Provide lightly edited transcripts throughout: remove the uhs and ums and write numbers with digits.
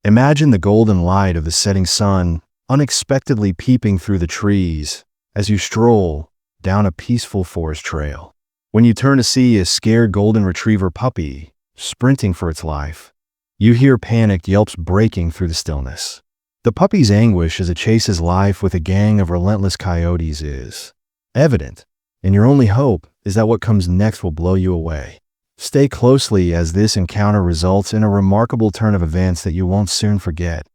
Imagine the golden light of the setting sun unexpectedly peeping through the trees as you stroll down a peaceful forest trail. When you turn to see a scared golden retriever puppy sprinting for its life, you hear panicked yelps breaking through the stillness. The puppy's anguish as it chases life with a gang of relentless coyotes is evident, and your only hope is that what comes next will blow you away. Stay closely as this encounter results in a remarkable turn of events that you won't soon forget,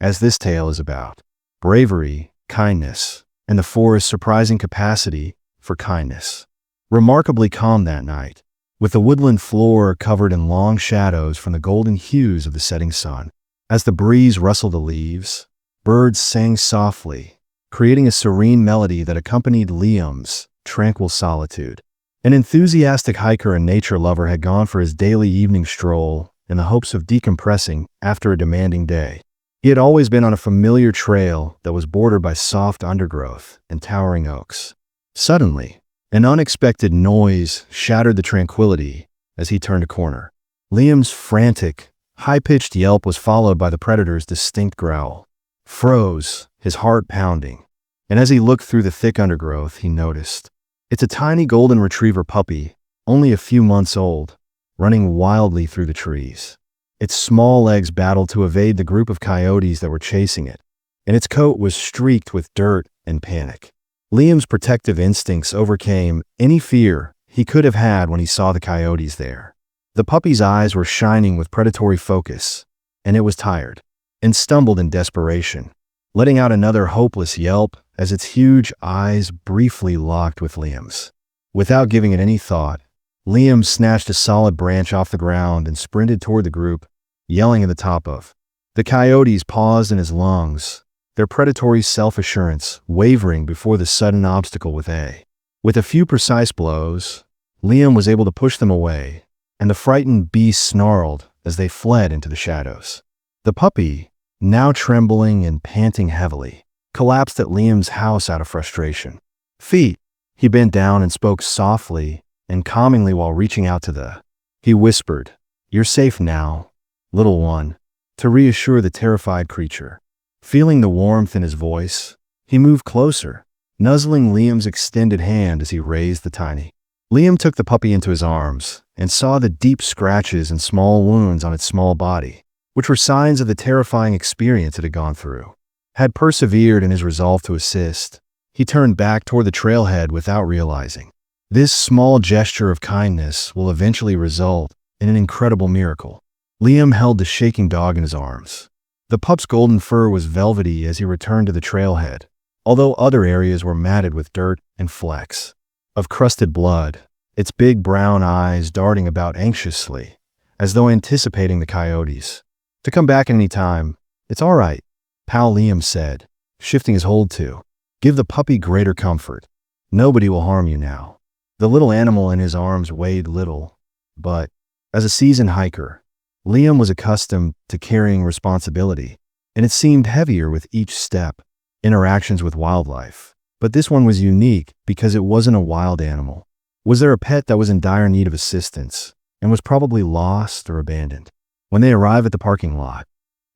as this tale is about bravery, kindness, and the forest's surprising capacity for kindness. Remarkably calm that night, with the woodland floor covered in long shadows from the golden hues of the setting sun. As the breeze rustled the leaves, birds sang softly, creating a serene melody that accompanied Liam's tranquil solitude. An enthusiastic hiker and nature lover had gone for his daily evening stroll in the hopes of decompressing after a demanding day. He had always been on a familiar trail that was bordered by soft undergrowth and towering oaks. Suddenly, an unexpected noise shattered the tranquility as he turned a corner. Liam's frantic, high-pitched yelp was followed by the predator's distinct growl. Froze, his heart pounding, and as he looked through the thick undergrowth, he noticed. It's a tiny golden retriever puppy, only a few months old, running wildly through the trees. Its small legs battled to evade the group of coyotes that were chasing it, and its coat was streaked with dirt and panic. Liam's protective instincts overcame any fear he could have had when he saw the coyotes there. The puppy's eyes were shining with predatory focus, and it was tired, and stumbled in desperation, letting out another hopeless yelp as its huge eyes briefly locked with Liam's. Without giving it any thought, Liam snatched a solid branch off the ground and sprinted toward the group, yelling at the top of. The coyotes paused in his lungs, their predatory self-assurance wavering before the sudden obstacle with A. With a few precise blows, Liam was able to push them away, and the frightened beasts snarled as they fled into the shadows. The puppy, now trembling and panting heavily, collapsed at Liam's house out of frustration. "Feet," he bent down and spoke softly and calmingly while reaching out to the. He whispered, "You're safe now, little one," to reassure the terrified creature. Feeling the warmth in his voice, he moved closer, nuzzling Liam's extended hand as he raised the tiny. Liam took the puppy into his arms and saw the deep scratches and small wounds on its small body, which were signs of the terrifying experience it had gone through. Had persevered in his resolve to assist, he turned back toward the trailhead without realizing. This small gesture of kindness will eventually result in an incredible miracle. Liam held the shaking dog in his arms. The pup's golden fur was velvety as he returned to the trailhead, although other areas were matted with dirt and flecks of crusted blood, its big brown eyes darting about anxiously, as though anticipating the coyotes. "To come back any time. It's all right," Pal Liam said, shifting his hold to. "Give the puppy greater comfort. Nobody will harm you now." The little animal in his arms weighed little, but, as a seasoned hiker, Liam was accustomed to carrying responsibility, and it seemed heavier with each step. Interactions with wildlife. But this one was unique because it wasn't a wild animal. Was there a pet that was in dire need of assistance and was probably lost or abandoned? When they arrived at the parking lot,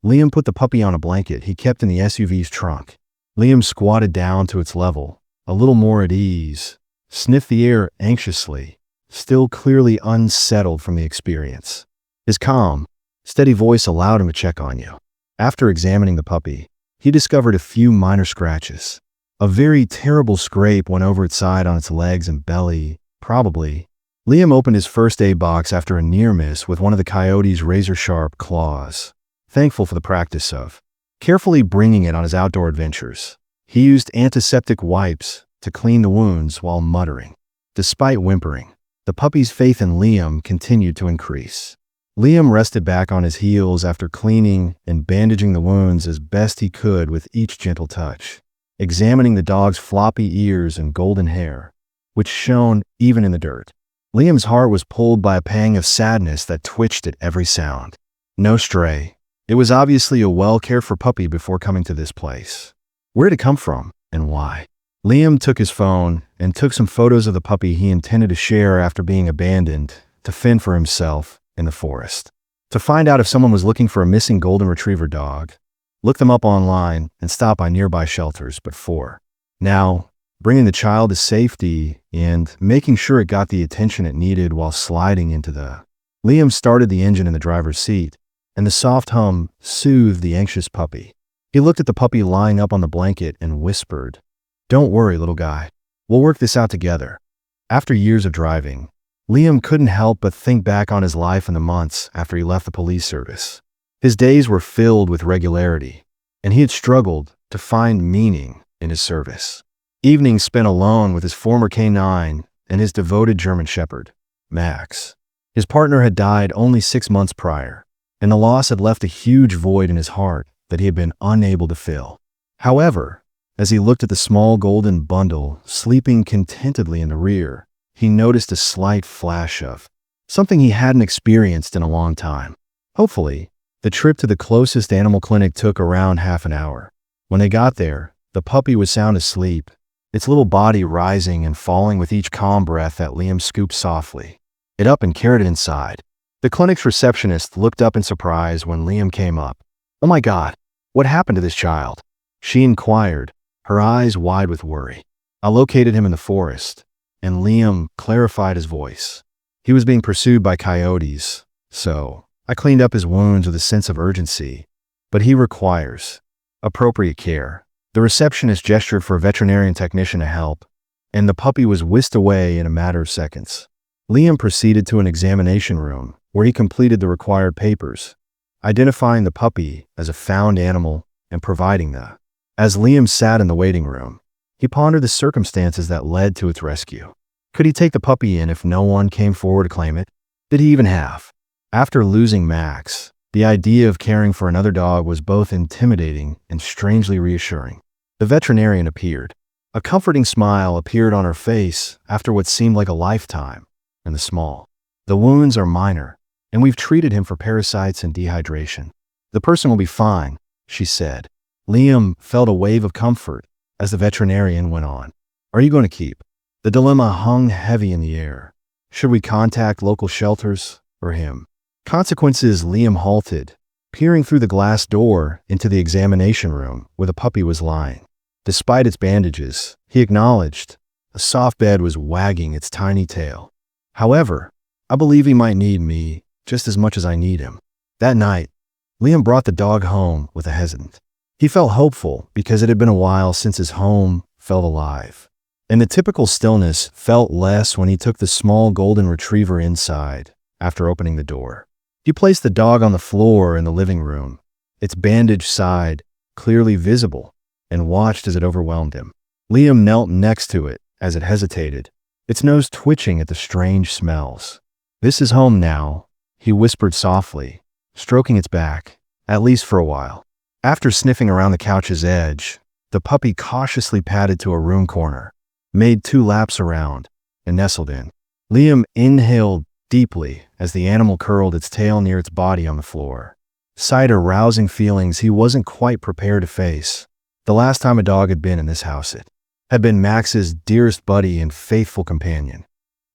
Liam put the puppy on a blanket he kept in the SUV's trunk. Liam squatted down to its level, a little more at ease, sniffed the air anxiously, still clearly unsettled from the experience. His calm, steady voice allowed him to check on you. After examining the puppy, he discovered a few minor scratches. A very terrible scrape went over its side on its legs and belly, probably. Liam opened his first aid box after a near miss with one of the coyote's razor-sharp claws, thankful for the practice of carefully bringing it on his outdoor adventures. He used antiseptic wipes to clean the wounds while muttering. Despite whimpering, the puppy's faith in Liam continued to increase. Liam rested back on his heels after cleaning and bandaging the wounds as best he could with each gentle touch, examining the dog's floppy ears and golden hair, which shone even in the dirt. Liam's heart was pulled by a pang of sadness that twitched at every sound. No stray. It was obviously a well-cared-for puppy before coming to this place. Where did it come from, and why? Liam took his phone and took some photos of the puppy he intended to share after being abandoned to fend for himself in the forest. To find out if someone was looking for a missing golden retriever dog, look them up online and stop by nearby shelters. But 4. Now, bringing the child to safety and making sure it got the attention it needed while sliding into the... Liam started the engine in the driver's seat, and the soft hum soothed the anxious puppy. He looked at the puppy lying up on the blanket and whispered, "Don't worry, little guy. We'll work this out together." After years of driving, Liam couldn't help but think back on his life in the months after he left the police service. His days were filled with regularity, and he had struggled to find meaning in his service. Evenings spent alone with his former canine and his devoted German Shepherd, Max. His partner had died only 6 months prior, and the loss had left a huge void in his heart that he had been unable to fill. However, as he looked at the small golden bundle sleeping contentedly in the rear, he noticed a slight flash of something he hadn't experienced in a long time. Hopefully, the trip to the closest animal clinic took around half an hour. When they got there, the puppy was sound asleep, its little body rising and falling with each calm breath that Liam scooped softly it up and carried it inside. The clinic's receptionist looked up in surprise when Liam came up. "Oh my God, what happened to this child?" she inquired, her eyes wide with worry. "I located him in the forest," and Liam clarified his voice. "He was being pursued by coyotes, so I cleaned up his wounds with a sense of urgency, but he requires appropriate care." The receptionist gestured for a veterinarian technician to help, and the puppy was whisked away in a matter of seconds. Liam proceeded to an examination room where he completed the required papers, identifying the puppy as a found animal and providing the... As Liam sat in the waiting room, he pondered the circumstances that led to its rescue. Could he take the puppy in if no one came forward to claim it? Did he even have? After losing Max, the idea of caring for another dog was both intimidating and strangely reassuring. The veterinarian appeared. A comforting smile appeared on her face after what seemed like a lifetime, and the small. "The wounds are minor, and we've treated him for parasites and dehydration. The person will be fine," she said. Liam felt a wave of comfort as the veterinarian went on. "Are you going to keep?" The dilemma hung heavy in the air. Should we contact local shelters or him? Consequences. Liam halted, peering through the glass door into the examination room where the puppy was lying. Despite its bandages, he acknowledged a soft bed was wagging its tiny tail. "However, I believe he might need me just as much as I need him." That night, Liam brought the dog home with a hesitant. He felt hopeful because it had been a while since his home felt alive. And the typical stillness felt less when he took the small golden retriever inside after opening the door. He placed the dog on the floor in the living room, its bandaged side clearly visible, and watched as it overwhelmed him. Liam knelt next to it as it hesitated, its nose twitching at the strange smells. "This is home now," he whispered softly, stroking its back, at least for a while. After sniffing around the couch's edge, the puppy cautiously padded to a room corner, made 2 laps around, and nestled in. Liam inhaled deeply as the animal curled its tail near its body on the floor. Sight arousing feelings he wasn't quite prepared to face. The last time a dog had been in this house, it had been Max's dearest buddy and faithful companion.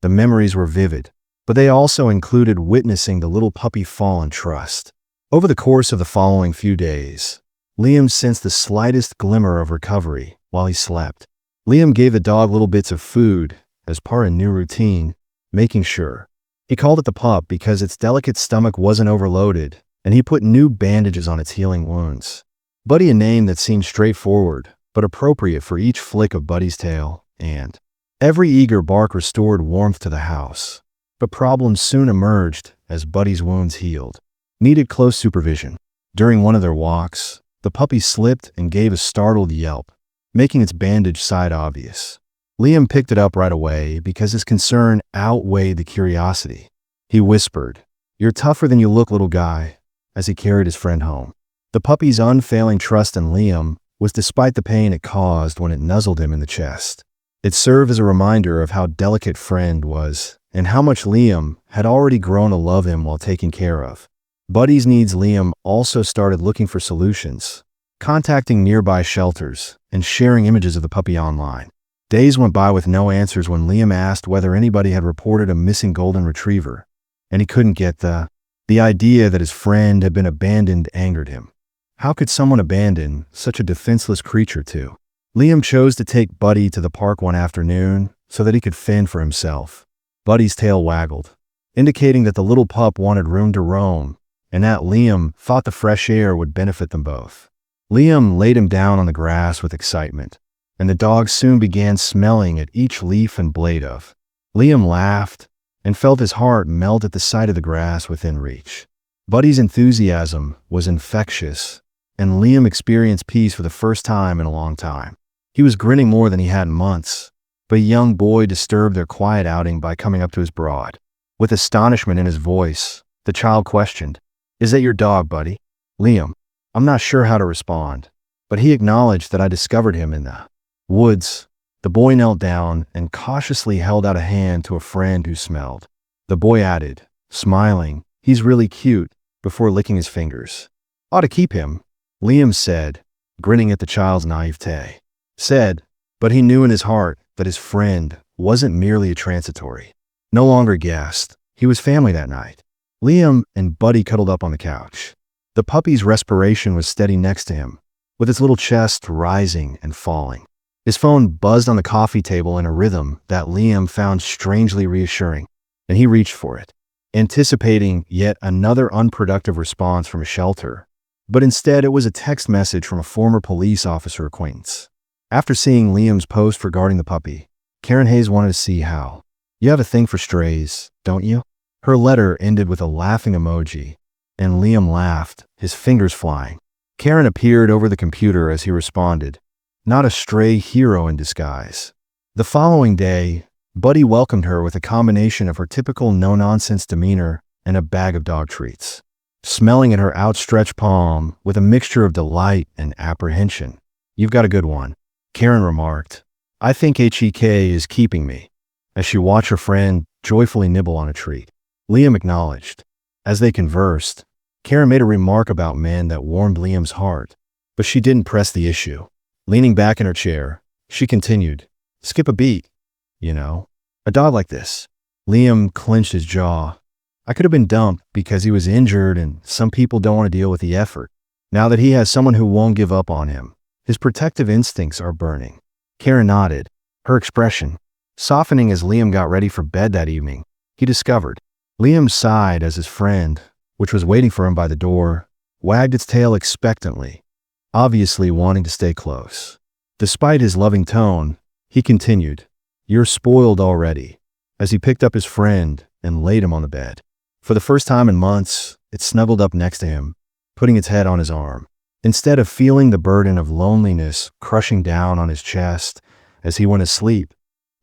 The memories were vivid, but they also included witnessing the little puppy fall in trust. Over the course of the following few days, Liam sensed the slightest glimmer of recovery while he slept. Liam gave the dog little bits of food as part of a new routine, making sure. He called it the pup because its delicate stomach wasn't overloaded, and he put new bandages on its healing wounds. Buddy, a name that seemed straightforward, but appropriate for each flick of Buddy's tail, and every eager bark restored warmth to the house. But problems soon emerged as Buddy's wounds healed. Needed close supervision. During one of their walks, the puppy slipped and gave a startled yelp, making its bandaged side obvious. Liam picked it up right away because his concern outweighed the curiosity. He whispered, "You're tougher than you look, little guy," as he carried his friend home. The puppy's unfailing trust in Liam was despite the pain it caused when it nuzzled him in the chest. It served as a reminder of how delicate Friend was and how much Liam had already grown to love him while taking care of. Buddy's needs. Liam also started looking for solutions, contacting nearby shelters and sharing images of the puppy online. Days went by with no answers when Liam asked whether anybody had reported a missing golden retriever, and he couldn't get the The idea that his friend had been abandoned angered him. How could someone abandon such a defenseless creature too? Liam chose to take Buddy to the park one afternoon so that he could fend for himself. Buddy's tail waggled, indicating that the little pup wanted room to roam, and that Liam thought the fresh air would benefit them both. Liam laid him down on the grass with excitement, and the dog soon began smelling at each leaf and blade of. Liam laughed and felt his heart melt at the sight of the grass within reach. Buddy's enthusiasm was infectious, and Liam experienced peace for the first time in a long time. He was grinning more than he had in months, but a young boy disturbed their quiet outing by coming up to his broad. With astonishment in his voice, the child questioned, "Is that your dog, Buddy?" Liam, I'm not sure how to respond, but he acknowledged that I discovered him in the woods. The boy knelt down and cautiously held out a hand to a friend who smelled. The boy added, smiling, "He's really cute," before licking his fingers. "Ought to keep him," Liam said, grinning at the child's naivete. But he knew in his heart that his friend wasn't merely a transitory. No longer guest, he was family that night. Liam and Buddy cuddled up on the couch. The puppy's respiration was steady next to him, with its little chest rising and falling. His phone buzzed on the coffee table in a rhythm that Liam found strangely reassuring, and he reached for it, anticipating yet another unproductive response from a shelter. But instead, it was a text message from a former police officer acquaintance. After seeing Liam's post regarding the puppy, Karen Hayes wanted to see how. "You have a thing for strays, don't you?" Her letter ended with a laughing emoji, and Liam laughed, his fingers flying. Karen appeared over the computer as he responded, not a stray hero in disguise. The following day, Buddy welcomed her with a combination of her typical no-nonsense demeanor and a bag of dog treats. Smelling at her outstretched palm with a mixture of delight and apprehension. "You've got a good one," Karen remarked. "I think HEK is keeping me," as she watched her friend joyfully nibble on a treat. Liam acknowledged. As they conversed, Karen made a remark about men that warmed Liam's heart, but she didn't press the issue. Leaning back in her chair, she continued, "Skip a beat, you know. A dog like this." Liam clenched his jaw. "I could have been dumped because he was injured, and some people don't want to deal with the effort. Now that he has someone who won't give up on him, his protective instincts are burning." Karen nodded, her expression softening as Liam got ready for bed that evening. He discovered. Liam sighed as his friend, which was waiting for him by the door, wagged its tail expectantly, obviously wanting to stay close. Despite his loving tone, he continued, "You're spoiled already," as he picked up his friend and laid him on the bed. For the first time in months, it snuggled up next to him, putting its head on his arm. Instead of feeling the burden of loneliness crushing down on his chest as he went to sleep,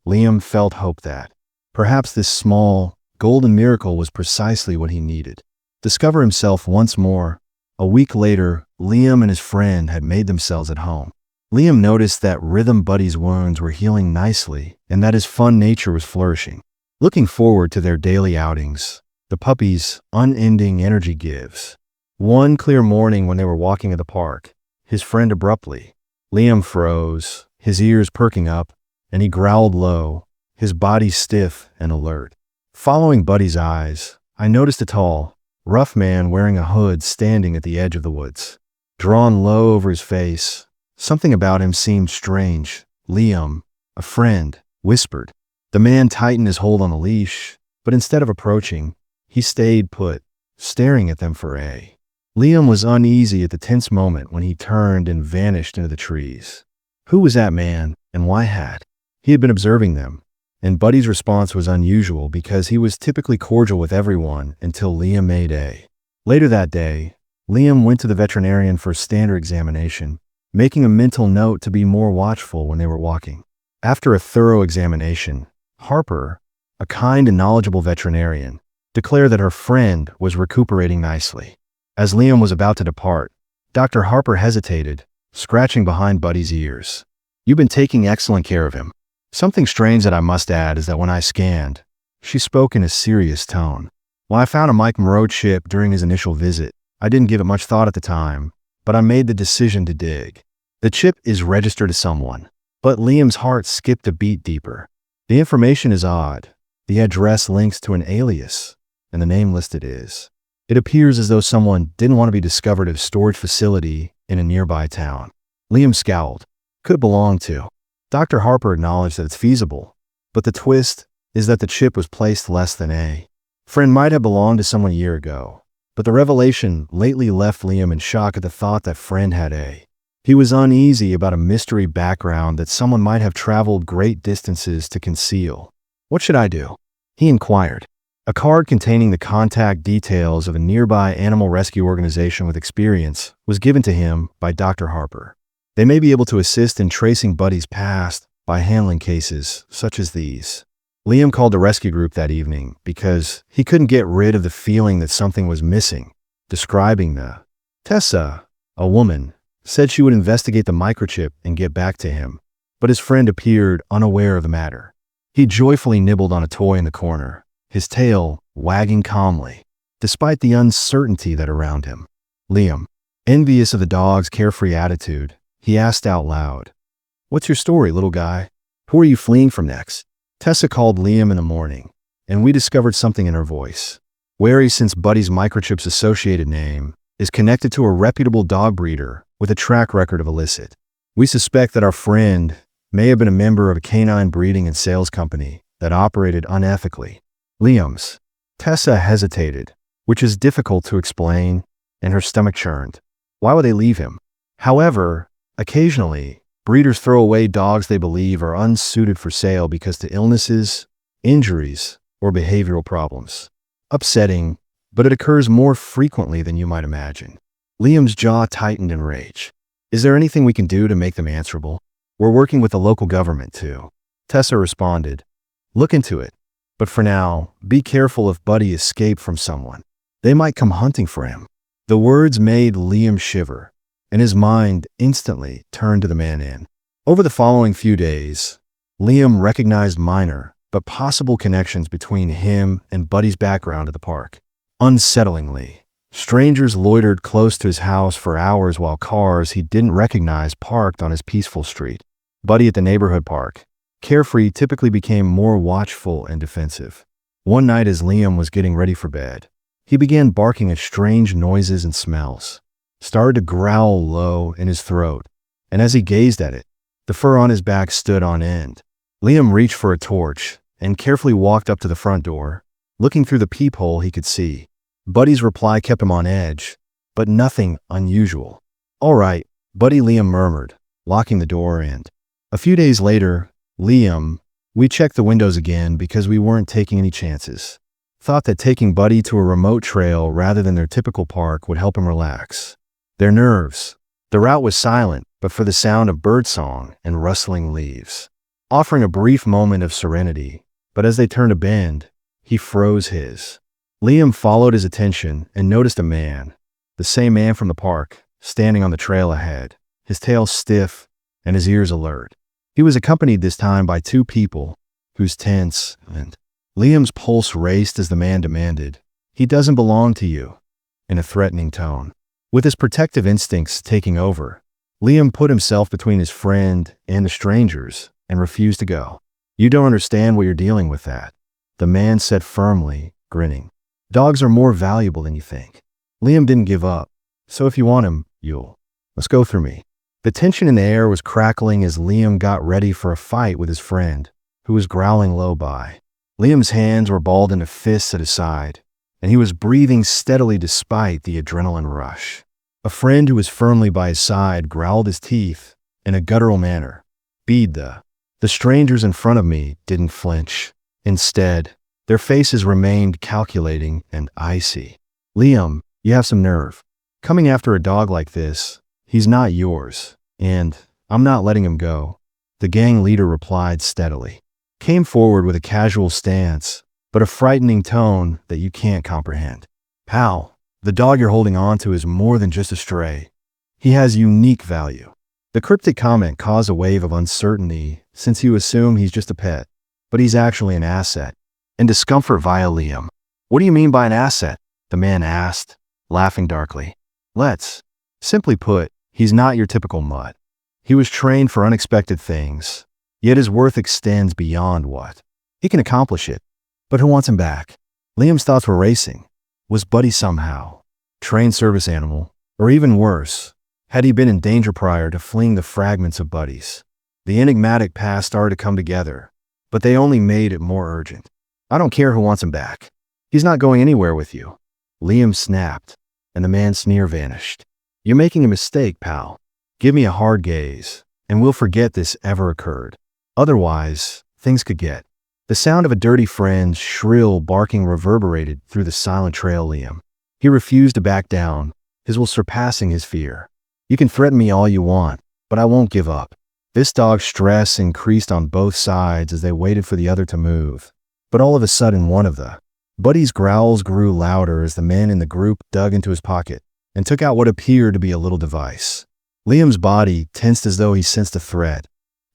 Liam felt hope that perhaps this small, golden miracle was precisely what he needed. Discover himself once more. A week later, Liam and his friend had made themselves at home. Liam noticed that Rhythm Buddy's wounds were healing nicely and that his fun nature was flourishing. Looking forward to their daily outings, the puppy's unending energy gives. One clear morning when they were walking at the park, his friend abruptly. Liam froze, his ears perking up, and he growled low, his body stiff and alert. Following Buddy's eyes, I noticed a tall, rough man wearing a hood standing at the edge of the woods. Drawn low over his face, something about him seemed strange. "Liam, a friend," whispered. The man tightened his hold on the leash, but instead of approaching, he stayed put, staring at them for a. Liam was uneasy at the tense moment when he turned and vanished into the trees. Who was that man, and why had he had been observing them? And Buddy's response was unusual because he was typically cordial with everyone until Liam made a. Later that day, Liam went to the veterinarian for a standard examination, making a mental note to be more watchful when they were walking. After a thorough examination, Harper, a kind and knowledgeable veterinarian, declared that her friend was recuperating nicely. As Liam was about to depart, Dr. Harper hesitated, scratching behind Buddy's ears. "You've been taking excellent care of him. Something strange that I must add is that when I scanned," she spoke in a serious tone. "When I found a Mike Moreau chip during his initial visit, I didn't give it much thought at the time, but I made the decision to dig. The chip is registered to someone." But Liam's heart skipped a beat deeper. "The information is odd. The address links to an alias, and the name listed is." It appears as though someone didn't want to be discovered at a storage facility in a nearby town. Liam scowled. Could belong to. Dr. Harper acknowledged that it's feasible, but the twist is that the chip was placed less than a friend might have belonged to someone a year ago. But the revelation lately left Liam in shock at the thought that friend had a. He was uneasy about a mystery background that someone might have traveled great distances to conceal. What should I do? He inquired. A card containing the contact details of a nearby animal rescue organization with experience was given to him by Dr. Harper. They may be able to assist in tracing Buddy's past by handling cases such as these. Liam called the rescue group that evening because he couldn't get rid of the feeling that something was missing. Describing the Tessa, a woman, said she would investigate the microchip and get back to him, but his friend appeared unaware of the matter. He joyfully nibbled on a toy in the corner, his tail wagging calmly, despite the uncertainty that around him. Liam, envious of the dog's carefree attitude, he asked out loud, "What's your story, little guy? Who are you fleeing from next?" Tessa called Liam in the morning, and we discovered something in her voice. Wary since Buddy's microchip's associated name is connected to a reputable dog breeder with a track record of illicit. We suspect that our friend may have been a member of a canine breeding and sales company that operated unethically. Liam's. Tessa hesitated, which is difficult to explain, and her stomach churned. Why would they leave him? However, occasionally, breeders throw away dogs they believe are unsuited for sale because to illnesses, injuries, or behavioral problems. Upsetting, but it occurs more frequently than you might imagine. Liam's jaw tightened in rage. Is there anything we can do to make them answerable? We're working with the local government too. Tessa responded. Look into it. But for now, be careful if Buddy escaped from someone. They might come hunting for him. The words made Liam shiver, and his mind instantly turned to the man in. Over the following few days, Liam recognized minor but possible connections between him and Buddy's background at the park. Unsettlingly, strangers loitered close to his house for hours while cars he didn't recognize parked on his peaceful street. Buddy at the neighborhood park, carefree, typically became more watchful and defensive. One night as Liam was getting ready for bed, he began barking at strange noises and smells, started to growl low in his throat, and as he gazed at it, the fur on his back stood on end. Liam reached for a torch and carefully walked up to the front door, looking through the peephole he could see. Buddy's reply kept him on edge, but nothing unusual. All right, Buddy, Liam murmured, locking the door and. A few days later, Liam, we checked the windows again because we weren't taking any chances. Thought that taking Buddy to a remote trail rather than their typical park would help him relax their nerves. The route was silent, but for the sound of birdsong and rustling leaves, offering a brief moment of serenity. But as they turned a bend, he froze his. Liam followed his attention and noticed a man, the same man from the park, standing on the trail ahead, his tail stiff and his ears alert. He was accompanied this time by two people, whose tense and Liam's pulse raced as the man demanded, "He doesn't belong to you," in a threatening tone. With his protective instincts taking over, Liam put himself between his friend and the strangers and refused to go. "You don't understand what you're dealing with, that," the man said firmly, grinning. "Dogs are more valuable than you think." Liam didn't give up. "So if you want him, must go through me." The tension in the air was crackling as Liam got ready for a fight with his friend, who was growling low by. Liam's hands were balled into fists at his side, and he was breathing steadily despite the adrenaline rush. A friend who was firmly by his side growled his teeth in a guttural manner. "Bead the strangers in front of me didn't flinch. Instead, their faces remained calculating and icy. Liam, you have some nerve. Coming after a dog like this, he's not yours, and I'm not letting him go," the gang leader replied steadily. Came forward with a casual stance, but a frightening tone that you can't comprehend. "Pal, the dog you're holding on to is more than just a stray. He has unique value." The cryptic comment caused a wave of uncertainty since you assume he's just a pet, but he's actually an asset. And discomfort via Liam. "What do you mean by an asset?" the man asked, laughing darkly. "Let's simply put, he's not your typical mutt. He was trained for unexpected things, yet his worth extends beyond what he can accomplish it. But who wants him back?" Liam's thoughts were racing. Was Buddy somehow trained service animal? Or even worse, had he been in danger prior to fleeing the fragments of Buddies? The enigmatic past started to come together, but they only made it more urgent. I don't care who wants him back. He's not going anywhere with you. Liam snapped, and the man's sneer vanished. You're making a mistake, pal. Give me a hard gaze, and we'll forget this ever occurred. Otherwise, things could get. The sound of a dirty friend's shrill barking reverberated through the silent trail. Liam. He refused to back down, his will surpassing his fear. You can threaten me all you want, but I won't give up. This dog's stress increased on both sides as they waited for the other to move. But all of a sudden, one of the Buddy's growls grew louder as the man in the group dug into his pocket and took out what appeared to be a little device. Liam's body tensed as though he sensed a threat,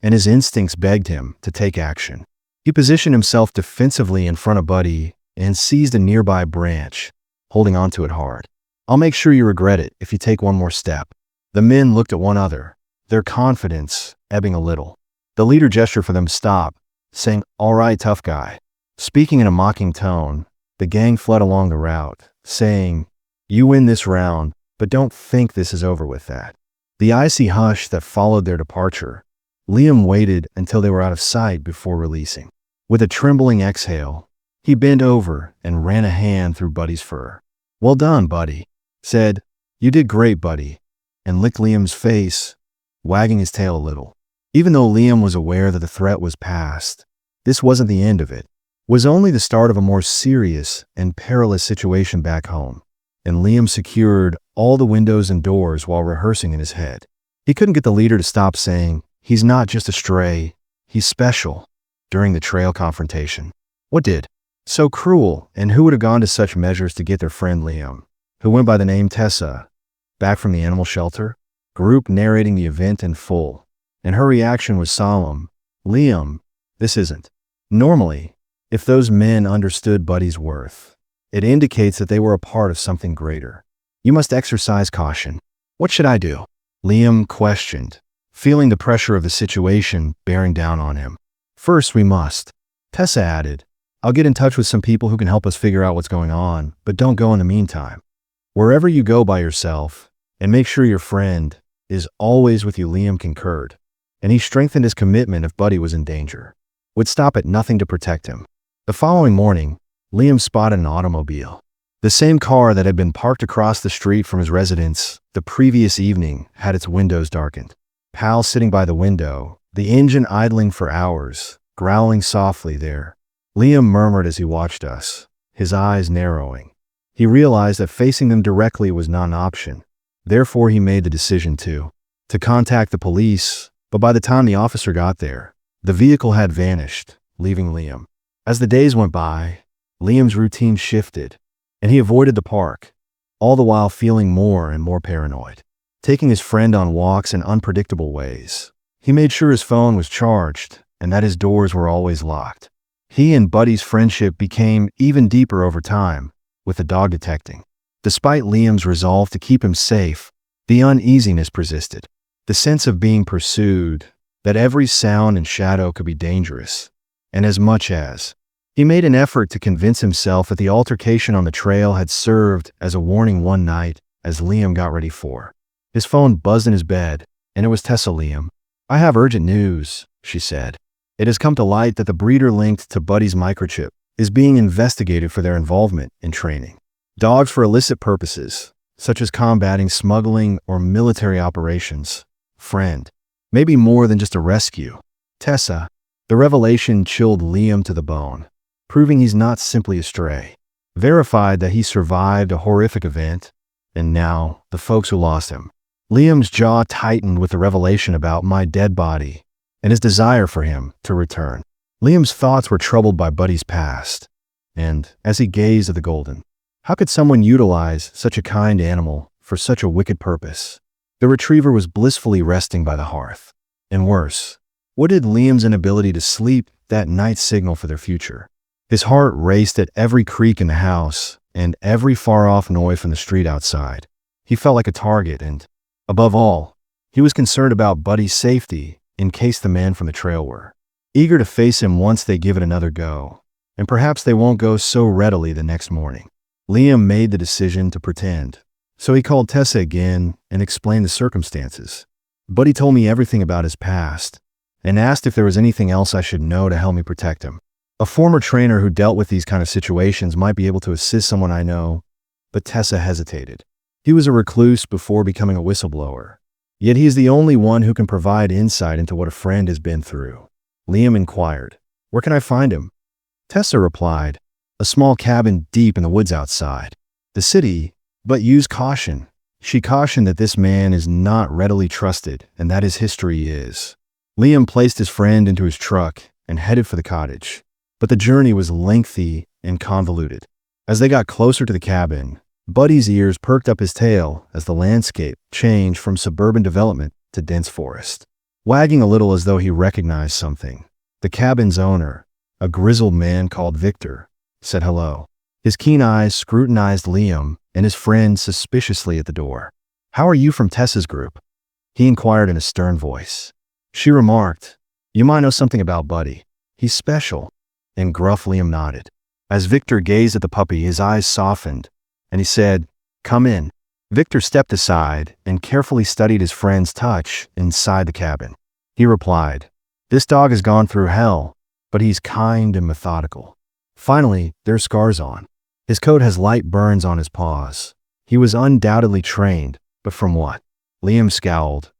and his instincts begged him to take action. He positioned himself defensively in front of Buddy and seized a nearby branch, holding onto it hard. I'll make sure you regret it if you take one more step. The men looked at one another, their confidence ebbing a little. The leader gestured for them to stop, saying, "All right, tough guy." Speaking in a mocking tone, the gang fled along the route, saying, "You win this round, but don't think this is over with that." The icy hush that followed their departure, Liam waited until they were out of sight before releasing. With a trembling exhale, he bent over and ran a hand through Buddy's fur. "Well done, Buddy," said. "You did great, Buddy," and licked Liam's face, wagging his tail a little. Even though Liam was aware that the threat was past, this wasn't the end of it. It was only the start of a more serious and perilous situation back home, and Liam secured all the windows and doors while rehearsing in his head. He couldn't get the leader to stop saying, "He's not just a stray, he's special," during the trail confrontation. What did? So cruel, and who would have gone to such measures to get their friend Liam, who went by the name Tessa, back from the animal shelter? Group narrating the event in full, and her reaction was solemn. "Liam, this isn't." Normally, if those men understood Buddy's worth, it indicates that they were a part of something greater. "You must exercise caution." "What should I do?" Liam questioned, feeling the pressure of the situation bearing down on him. "First, we must," Tessa added. "I'll get in touch with some people who can help us figure out what's going on, but don't go in the meantime. Wherever you go by yourself, and make sure your friend is always with you." Liam concurred, and he strengthened his commitment if Buddy was in danger. Would stop at nothing to protect him. The following morning, Liam spotted an automobile. The same car that had been parked across the street from his residence the previous evening had its windows darkened. Pal sitting by the window, the engine idling for hours, growling softly there. Liam murmured as he watched us, his eyes narrowing. He realized that facing them directly was not an option. Therefore, he made the decision to contact the police, but by the time the officer got there, the vehicle had vanished, leaving Liam. As the days went by, Liam's routine shifted, and he avoided the park, all the while feeling more and more paranoid. Taking his friend on walks in unpredictable ways, he made sure his phone was charged and that his doors were always locked. He and Buddy's friendship became even deeper over time, with the dog detecting. Despite Liam's resolve to keep him safe, the uneasiness persisted. The sense of being pursued, that every sound and shadow could be dangerous. And as much as he made an effort to convince himself that the altercation on the trail had served as a warning one night as Liam got ready for. His phone buzzed in his bed, and it was Tessa. "Liam, I have urgent news," she said. "It has come to light that the breeder linked to Buddy's microchip is being investigated for their involvement in training dogs for illicit purposes, such as combating smuggling or military operations. Friend, maybe more than just a rescue." Tessa. The revelation chilled Liam to the bone, proving he's not simply a stray. Verified that he survived a horrific event, and now the folks who lost him. Liam's jaw tightened with the revelation about my dead body and his desire for him to return. Liam's thoughts were troubled by Buddy's past, and as he gazed at the golden, how could someone utilize such a kind animal for such a wicked purpose? The retriever was blissfully resting by the hearth. And worse, what did Liam's inability to sleep that night signal for their future? His heart raced at every creak in the house and every far-off noise from the street outside. He felt like a target and, above all, he was concerned about Buddy's safety in case the man from the trail were eager to face him once they give it another go, and perhaps they won't go so readily the next morning. Liam made the decision to pretend. So he called Tessa again and explained the circumstances. Buddy told me everything about his past and asked if there was anything else I should know to help me protect him. A former trainer who dealt with these kind of situations might be able to assist someone I know, but Tessa hesitated. He was a recluse before becoming a whistleblower. Yet he is the only one who can provide insight into what a friend has been through. Liam inquired, "Where can I find him?" Tessa replied, "A small cabin deep in the woods outside the city, but use caution." She cautioned that this man is not readily trusted and that his history is. Liam placed his friend into his truck and headed for the cottage. But the journey was lengthy and convoluted. As they got closer to the cabin, Buddy's ears perked up his tail as the landscape changed from suburban development to dense forest. Wagging a little as though he recognized something, the cabin's owner, a grizzled man called Victor, said hello. His keen eyes scrutinized Liam and his friend suspiciously at the door. "How are you from Tessa's group?" he inquired in a stern voice. She remarked, "You might know something about Buddy. He's special." And gruff Liam nodded. As Victor gazed at the puppy, his eyes softened, and he said, "Come in." Victor stepped aside and carefully studied his friend's touch inside the cabin. He replied, "This dog has gone through hell, but he's kind and methodical. Finally, there's scars on. His coat has light burns on his paws. He was undoubtedly trained, but from what?" Liam scowled.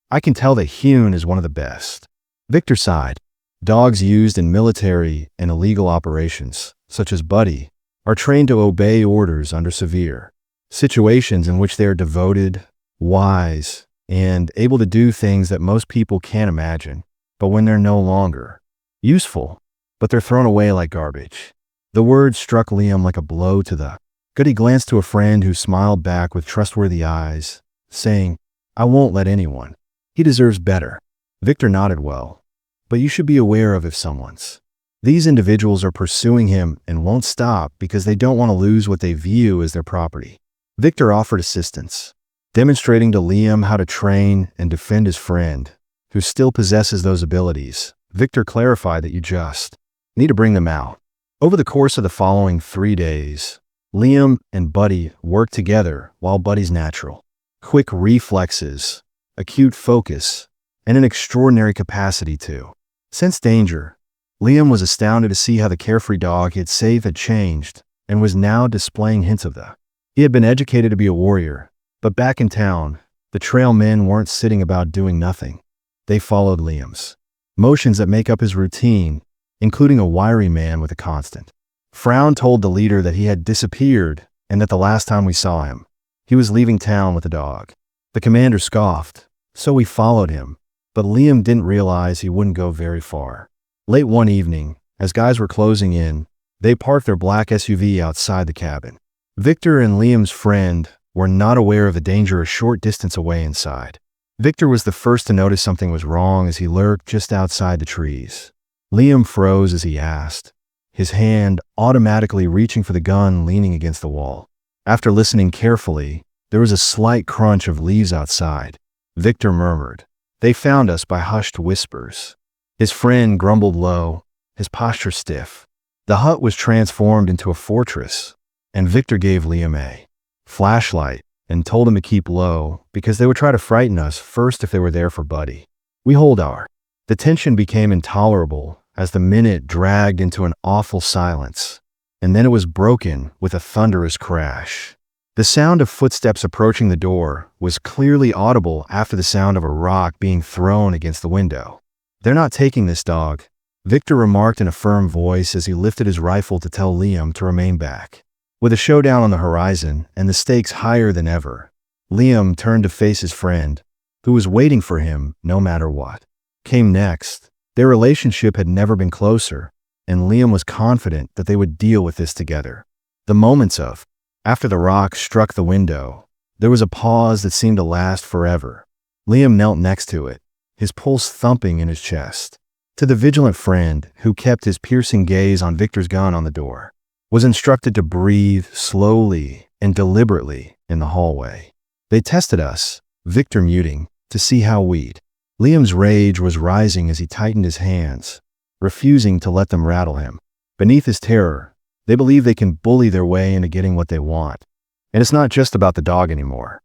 "I can tell that Hune is one of the best." Victor sighed. "Dogs used in military and illegal operations, such as Buddy, are trained to obey orders under severe situations in which they are devoted, wise, and able to do things that most people can't imagine. But when they're no longer useful, but they're thrown away like garbage." The words struck Liam like a blow to the gut. He glanced to a friend who smiled back with trustworthy eyes, saying, "I won't let anyone. He deserves better." Victor nodded well. "But you should be aware of if someone's. These individuals are pursuing him and won't stop because they don't want to lose what they view as their property." Victor offered assistance, demonstrating to Liam how to train and defend his friend, who still possesses those abilities. Victor clarified that you just need to bring them out. Over the course of the following 3 days, Liam and Buddy worked together while Buddy's natural, quick reflexes, acute focus, and an extraordinary capacity to sense danger. Liam was astounded to see how the carefree dog he had saved had changed and was now displaying hints of that. He had been educated to be a warrior, but back in town, the trail men weren't sitting about doing nothing. They followed Liam's motions that make up his routine, including a wiry man with a constant frown told the leader that he had disappeared and that the last time we saw him, he was leaving town with a dog. The commander scoffed, so we followed him, but Liam didn't realize he wouldn't go very far. Late one evening, as guys were closing in, they parked their black SUV outside the cabin. Victor and Liam's friend were not aware of the danger a short distance away inside. Victor was the first to notice something was wrong as he lurked just outside the trees. Liam froze as he asked, his hand automatically reaching for the gun leaning against the wall. After listening carefully, there was a slight crunch of leaves outside. Victor murmured, "They found us," by hushed whispers. His friend grumbled low, his posture stiff. The hut was transformed into a fortress, and Victor gave Liam a flashlight and told him to keep low because they would try to frighten us first if they were there for Buddy. We hold our. The tension became intolerable as the minute dragged into an awful silence, and then it was broken with a thunderous crash. The sound of footsteps approaching the door was clearly audible after the sound of a rock being thrown against the window. "They're not taking this dog," Victor remarked in a firm voice as he lifted his rifle to tell Liam to remain back. With a showdown on the horizon and the stakes higher than ever, Liam turned to face his friend, who was waiting for him no matter what came next. Their relationship had never been closer, and Liam was confident that they would deal with this together. The moments of after the rock struck the window, there was a pause that seemed to last forever. Liam knelt next to it, his pulse thumping in his chest. To the vigilant friend, who kept his piercing gaze on Victor's gun on the door, was instructed to breathe slowly and deliberately in the hallway. "They tested us," Victor muting, "to see how we'd." Liam's rage was rising as he tightened his hands, refusing to let them rattle him. Beneath his terror, They believe they can bully their way into getting what they want. And it's not just about the dog anymore.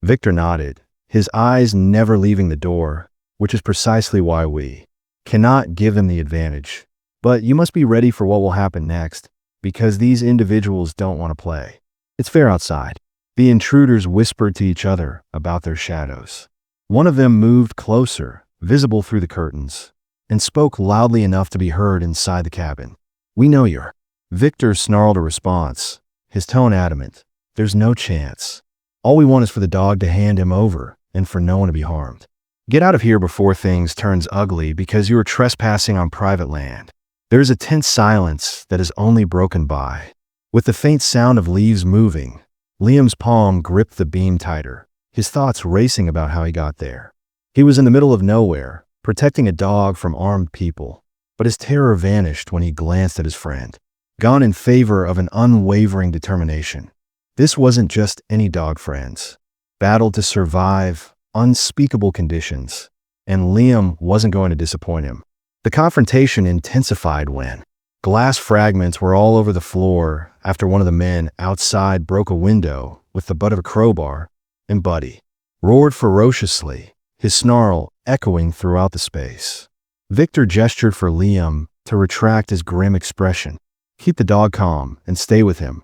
Victor nodded, his eyes never leaving the door, which is precisely why we cannot give them the advantage. But you must be ready for what will happen next, because these individuals don't want to play. It's fair outside. The intruders whispered to each other about their shadows. One of them moved closer, visible through the curtains, and spoke loudly enough to be heard inside the cabin. "We know you're." Victor snarled a response, his tone adamant. "There's no chance. All we want is for the dog to hand him over and for no one to be harmed. Get out of here before things turns ugly because you are trespassing on private land." There is a tense silence that is only broken by, with the faint sound of leaves moving. Liam's palm gripped the beam tighter, his thoughts racing about how he got there. He was in the middle of nowhere, protecting a dog from armed people, but his terror vanished when he glanced at his friend, gone in favor of an unwavering determination. This wasn't just any dog, friends. Battled to survive unspeakable conditions, and Liam wasn't going to disappoint him. The confrontation intensified when glass fragments were all over the floor after one of the men outside broke a window with the butt of a crowbar, and Buddy roared ferociously, his snarl echoing throughout the space. Victor gestured for Liam to retract his grim expression. "Keep the dog calm and stay with him.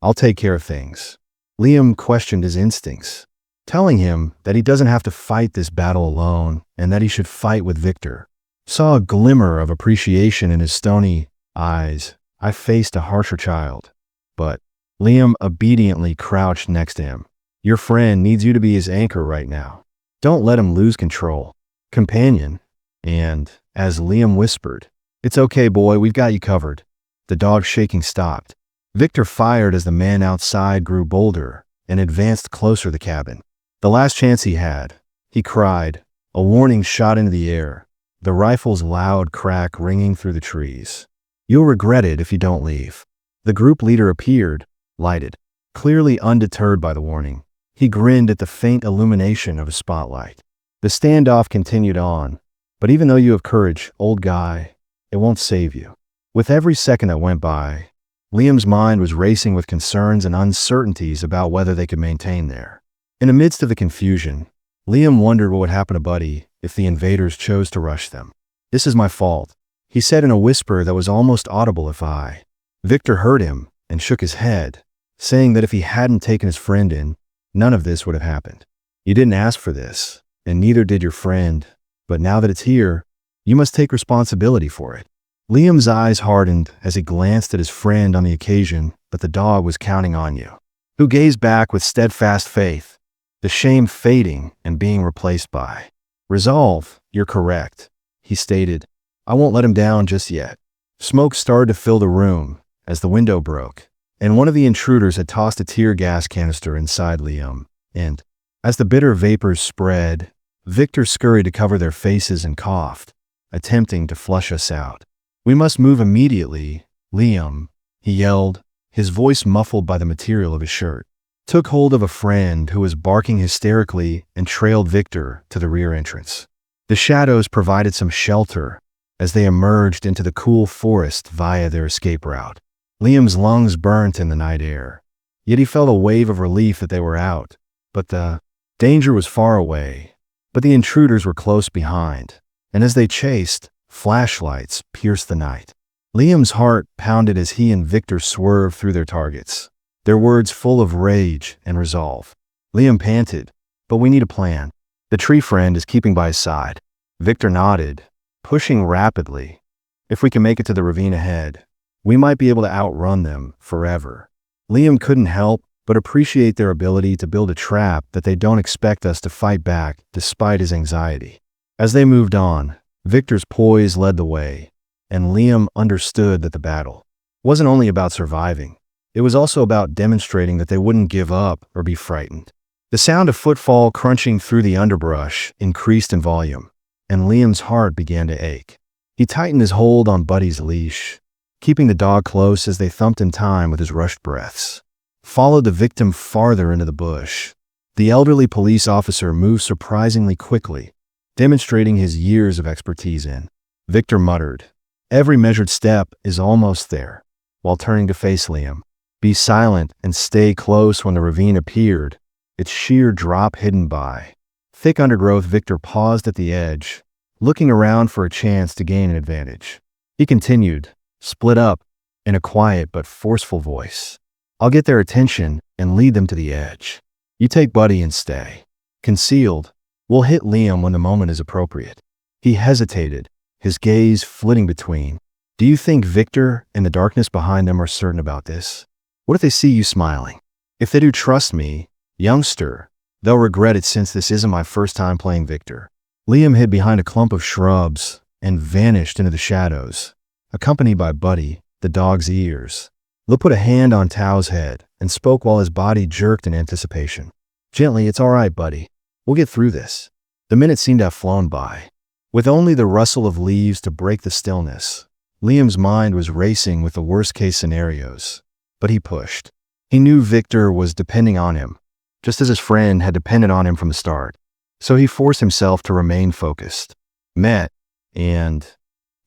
I'll take care of things." Liam questioned his instincts, telling him that he doesn't have to fight this battle alone and that he should fight with Victor. Saw a glimmer of appreciation in his stony eyes. "I faced a harsher child." But Liam obediently crouched next to him. "Your friend needs you to be his anchor right now. Don't let him lose control." "Companion." And, as Liam whispered, "It's okay, boy, we've got you covered." The dog shaking stopped. Victor fired as the man outside grew bolder and advanced closer to the cabin. The last chance he had, he cried, a warning shot into the air, the rifle's loud crack ringing through the trees. "You'll regret it if you don't leave." The group leader appeared, lighted, clearly undeterred by the warning. He grinned at the faint illumination of a spotlight. The standoff continued on, but even though you have courage, old guy, it won't save you. With every second that went by, Liam's mind was racing with concerns and uncertainties about whether they could maintain there. In the midst of the confusion, Liam wondered what would happen to Buddy if the invaders chose to rush them. "This is my fault," he said in a whisper that was almost audible if I. Victor heard him and shook his head, saying that if he hadn't taken his friend in, none of this would have happened. "You didn't ask for this, and neither did your friend, but now that it's here, you must take responsibility for it." Liam's eyes hardened as he glanced at his friend on the occasion that the dog was counting on you, who gazed back with steadfast faith, the shame fading and being replaced by resolve. "You're correct," he stated. "I won't let him down just yet." Smoke started to fill the room as the window broke, and one of the intruders had tossed a tear gas canister inside Liam, and, as the bitter vapors spread, Victor scurried to cover their faces and coughed, attempting to flush us out. "We must move immediately, Liam," he yelled, his voice muffled by the material of his shirt. Took hold of a friend who was barking hysterically and trailed Victor to the rear entrance. The shadows provided some shelter as they emerged into the cool forest via their escape route. Liam's lungs burnt in the night air, yet he felt a wave of relief that they were out. But the danger was far away, but the intruders were close behind, and as they chased, flashlights pierced the night. Liam's heart pounded as he and Victor swerved through their targets, their words full of rage and resolve. Liam panted, "But we need a plan. The tree friend is keeping by his side." Victor nodded, pushing rapidly. "If we can make it to the ravine ahead, we might be able to outrun them forever." Liam couldn't help but appreciate their ability to build a trap that they don't expect us to fight back despite his anxiety. As they moved on, Victor's poise led the way, and Liam understood that the battle wasn't only about surviving. It was also about demonstrating that they wouldn't give up or be frightened. The sound of footfall crunching through the underbrush increased in volume, and Liam's heart began to ache. He tightened his hold on Buddy's leash, keeping the dog close as they thumped in time with his rushed breaths. Followed the victim farther into the bush. The elderly police officer moved surprisingly quickly, demonstrating his years of expertise in. Victor muttered, "Every measured step is almost there." while turning to face Liam. Be silent and stay close when the ravine appeared, its sheer drop hidden by thick undergrowth. Victor paused at the edge, looking around for a chance to gain an advantage. He continued, split up, in a quiet but forceful voice. I'll get their attention and lead them to the edge. You take Buddy and stay concealed. We'll hit Liam when the moment is appropriate. He hesitated, his gaze flitting between. Do you think Victor and the darkness behind them are certain about this? What if they see you smiling? If they do, trust me, youngster, they'll regret it since this isn't my first time playing Victor. Liam hid behind a clump of shrubs and vanished into the shadows, accompanied by Buddy, the dog's ears. Lil put a hand on Tao's head and spoke while his body jerked in anticipation. Gently, it's all right, Buddy. We'll get through this. The minutes seemed to have flown by. With only the rustle of leaves to break the stillness, Liam's mind was racing with the worst-case scenarios. But he pushed. He knew Victor was depending on him, just as his friend had depended on him from the start. So he forced himself to remain focused. And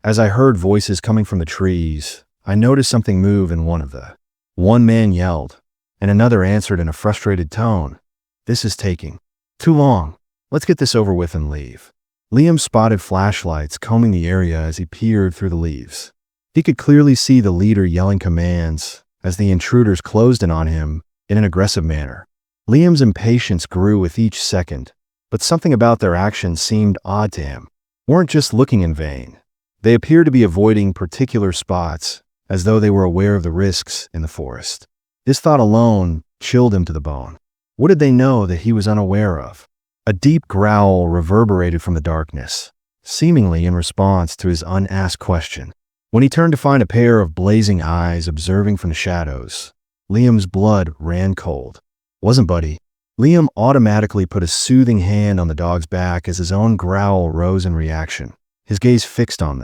as I heard voices coming from the trees, I noticed something move in one of them. One man yelled, and another answered in a frustrated tone. This is taking too long. Let's get this over with and leave. Liam spotted flashlights combing the area as he peered through the leaves. He could clearly see the leader yelling commands as the intruders closed in on him in an aggressive manner. Liam's impatience grew with each second, but something about their actions seemed odd to him. Weren't just looking in vain. They appeared to be avoiding particular spots, as though they were aware of the risks in the forest. This thought alone chilled him to the bone. What did they know that he was unaware of? A deep growl reverberated from the darkness, seemingly in response to his unasked question. When he turned to find a pair of blazing eyes observing from the shadows, Liam's blood ran cold. Wasn't Buddy. Liam automatically put a soothing hand on the dog's back as his own growl rose in reaction, his gaze fixed on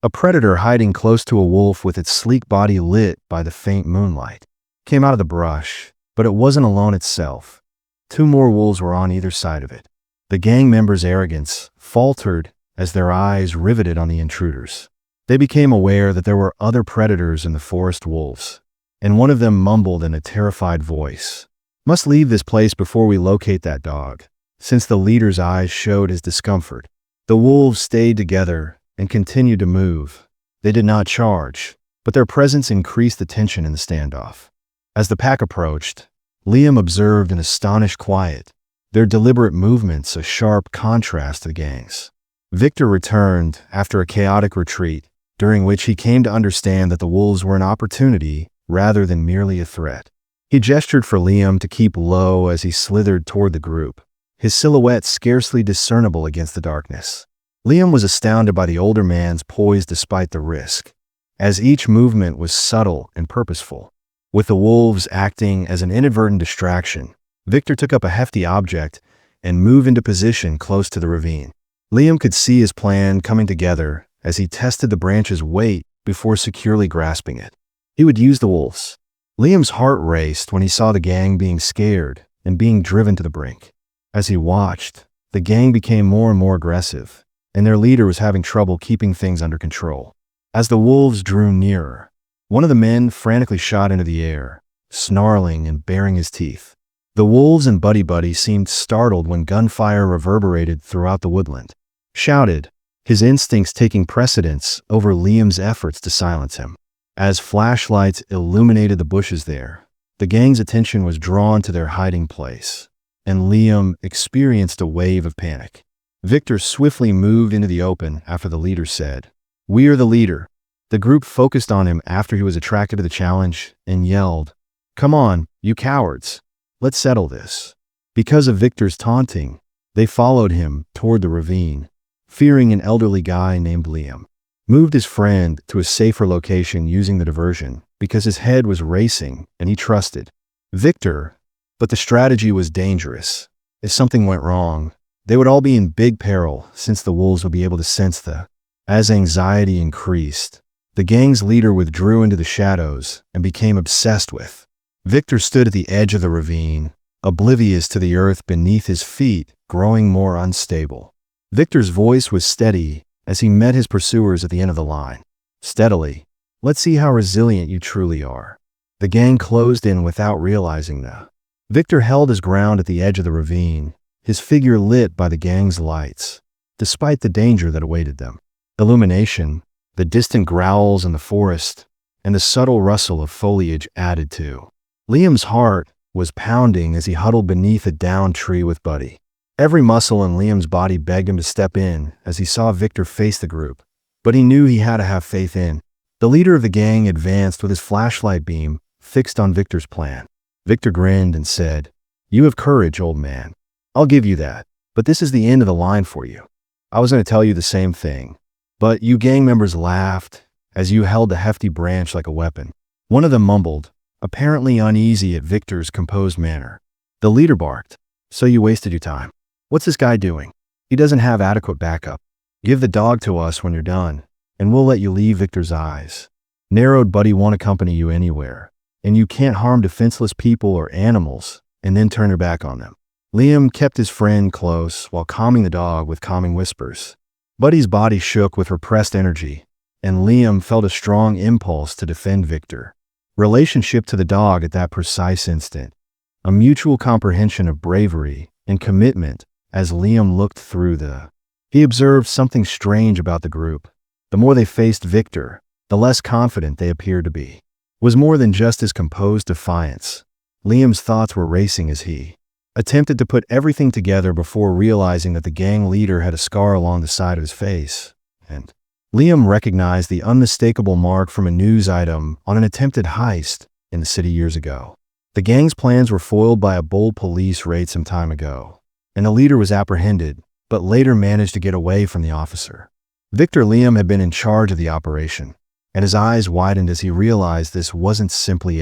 a predator hiding close to a wolf with its sleek body lit by the faint moonlight. Came out of the brush, but it wasn't alone itself. Two more wolves were on either side of it. The gang members' arrogance faltered as their eyes riveted on the intruders. They became aware that there were other predators in the forest wolves, and one of them mumbled in a terrified voice, "Must leave this place before we locate that dog," since the leader's eyes showed his discomfort. The wolves stayed together and continued to move. They did not charge, but their presence increased the tension in the standoff. As the pack approached, Liam observed in astonished quiet, their deliberate movements a sharp contrast to the gang's. Victor returned after a chaotic retreat, during which he came to understand that the wolves were an opportunity rather than merely a threat. He gestured for Liam to keep low as he slithered toward the group, his silhouette scarcely discernible against the darkness. Liam was astounded by the older man's poise despite the risk, as each movement was subtle and purposeful. With the wolves acting as an inadvertent distraction, Victor took up a hefty object and moved into position close to the ravine. Liam could see his plan coming together as he tested the branch's weight before securely grasping it. He would use the wolves. Liam's heart raced when he saw the gang being scared and being driven to the brink. As he watched, the gang became more and more aggressive, and their leader was having trouble keeping things under control. As the wolves drew nearer, one of the men frantically shot into the air, snarling and baring his teeth. The wolves and Buddy seemed startled when gunfire reverberated throughout the woodland. Shouted, his instincts taking precedence over Liam's efforts to silence him. As flashlights illuminated the bushes there, the gang's attention was drawn to their hiding place, and Liam experienced a wave of panic. Victor swiftly moved into the open after the leader said, "We are the leader." The group focused on him after he was attracted to the challenge and yelled, "Come on, you cowards. Let's settle this." Because of Victor's taunting, they followed him toward the ravine, fearing an elderly guy named Liam. Moved his friend to a safer location using the diversion because his head was racing and he trusted Victor, but the strategy was dangerous. If something went wrong, they would all be in big peril since the wolves would be able to sense the. As anxiety increased, the gang's leader withdrew into the shadows and became obsessed with. Victor stood at the edge of the ravine, oblivious to the earth beneath his feet, growing more unstable. Victor's voice was steady as he met his pursuers at the end of the line. Steadily, Let's see how resilient you truly are." The gang closed in without realizing that. Victor held his ground at the edge of the ravine, his figure lit by the gang's lights, despite the danger that awaited them. Illumination, the distant growls in the forest, and the subtle rustle of foliage added to. Liam's heart was pounding as he huddled beneath a downed tree with Buddy. Every muscle in Liam's body begged him to step in as he saw Victor face the group, but he knew he had to have faith in. The leader of the gang advanced with his flashlight beam fixed on Victor's plan. Victor grinned and said, "You have courage, old man. I'll give you that, but this is the end of the line for you. I was going to tell you the same thing." But you gang members laughed as you held the hefty branch like a weapon. One of them mumbled, apparently uneasy at Victor's composed manner. The leader barked, "So you wasted your time. What's this guy doing? He doesn't have adequate backup. Give the dog to us when you're done, and we'll let you leave Victor's eyes. Narrowed Buddy won't accompany you anywhere, and you can't harm defenseless people or animals and then turn your back on them." Liam kept his friend close while calming the dog with calming whispers. Buddy's body shook with repressed energy, and Liam felt a strong impulse to defend Victor. Relationship to the dog at that precise instant. A mutual comprehension of bravery and commitment as Liam looked through He observed something strange about the group. The more they faced Victor, the less confident they appeared to be. It was more than just his composed defiance. Liam's thoughts were racing as he attempted to put everything together before realizing that the gang leader had a scar along the side of his face, and Liam recognized the unmistakable mark from a news item on an attempted heist in the city years ago. The gang's plans were foiled by a bold police raid some time ago, and the leader was apprehended, but later managed to get away from the officer. Victor Liam had been in charge of the operation, and his eyes widened as he realized this wasn't simply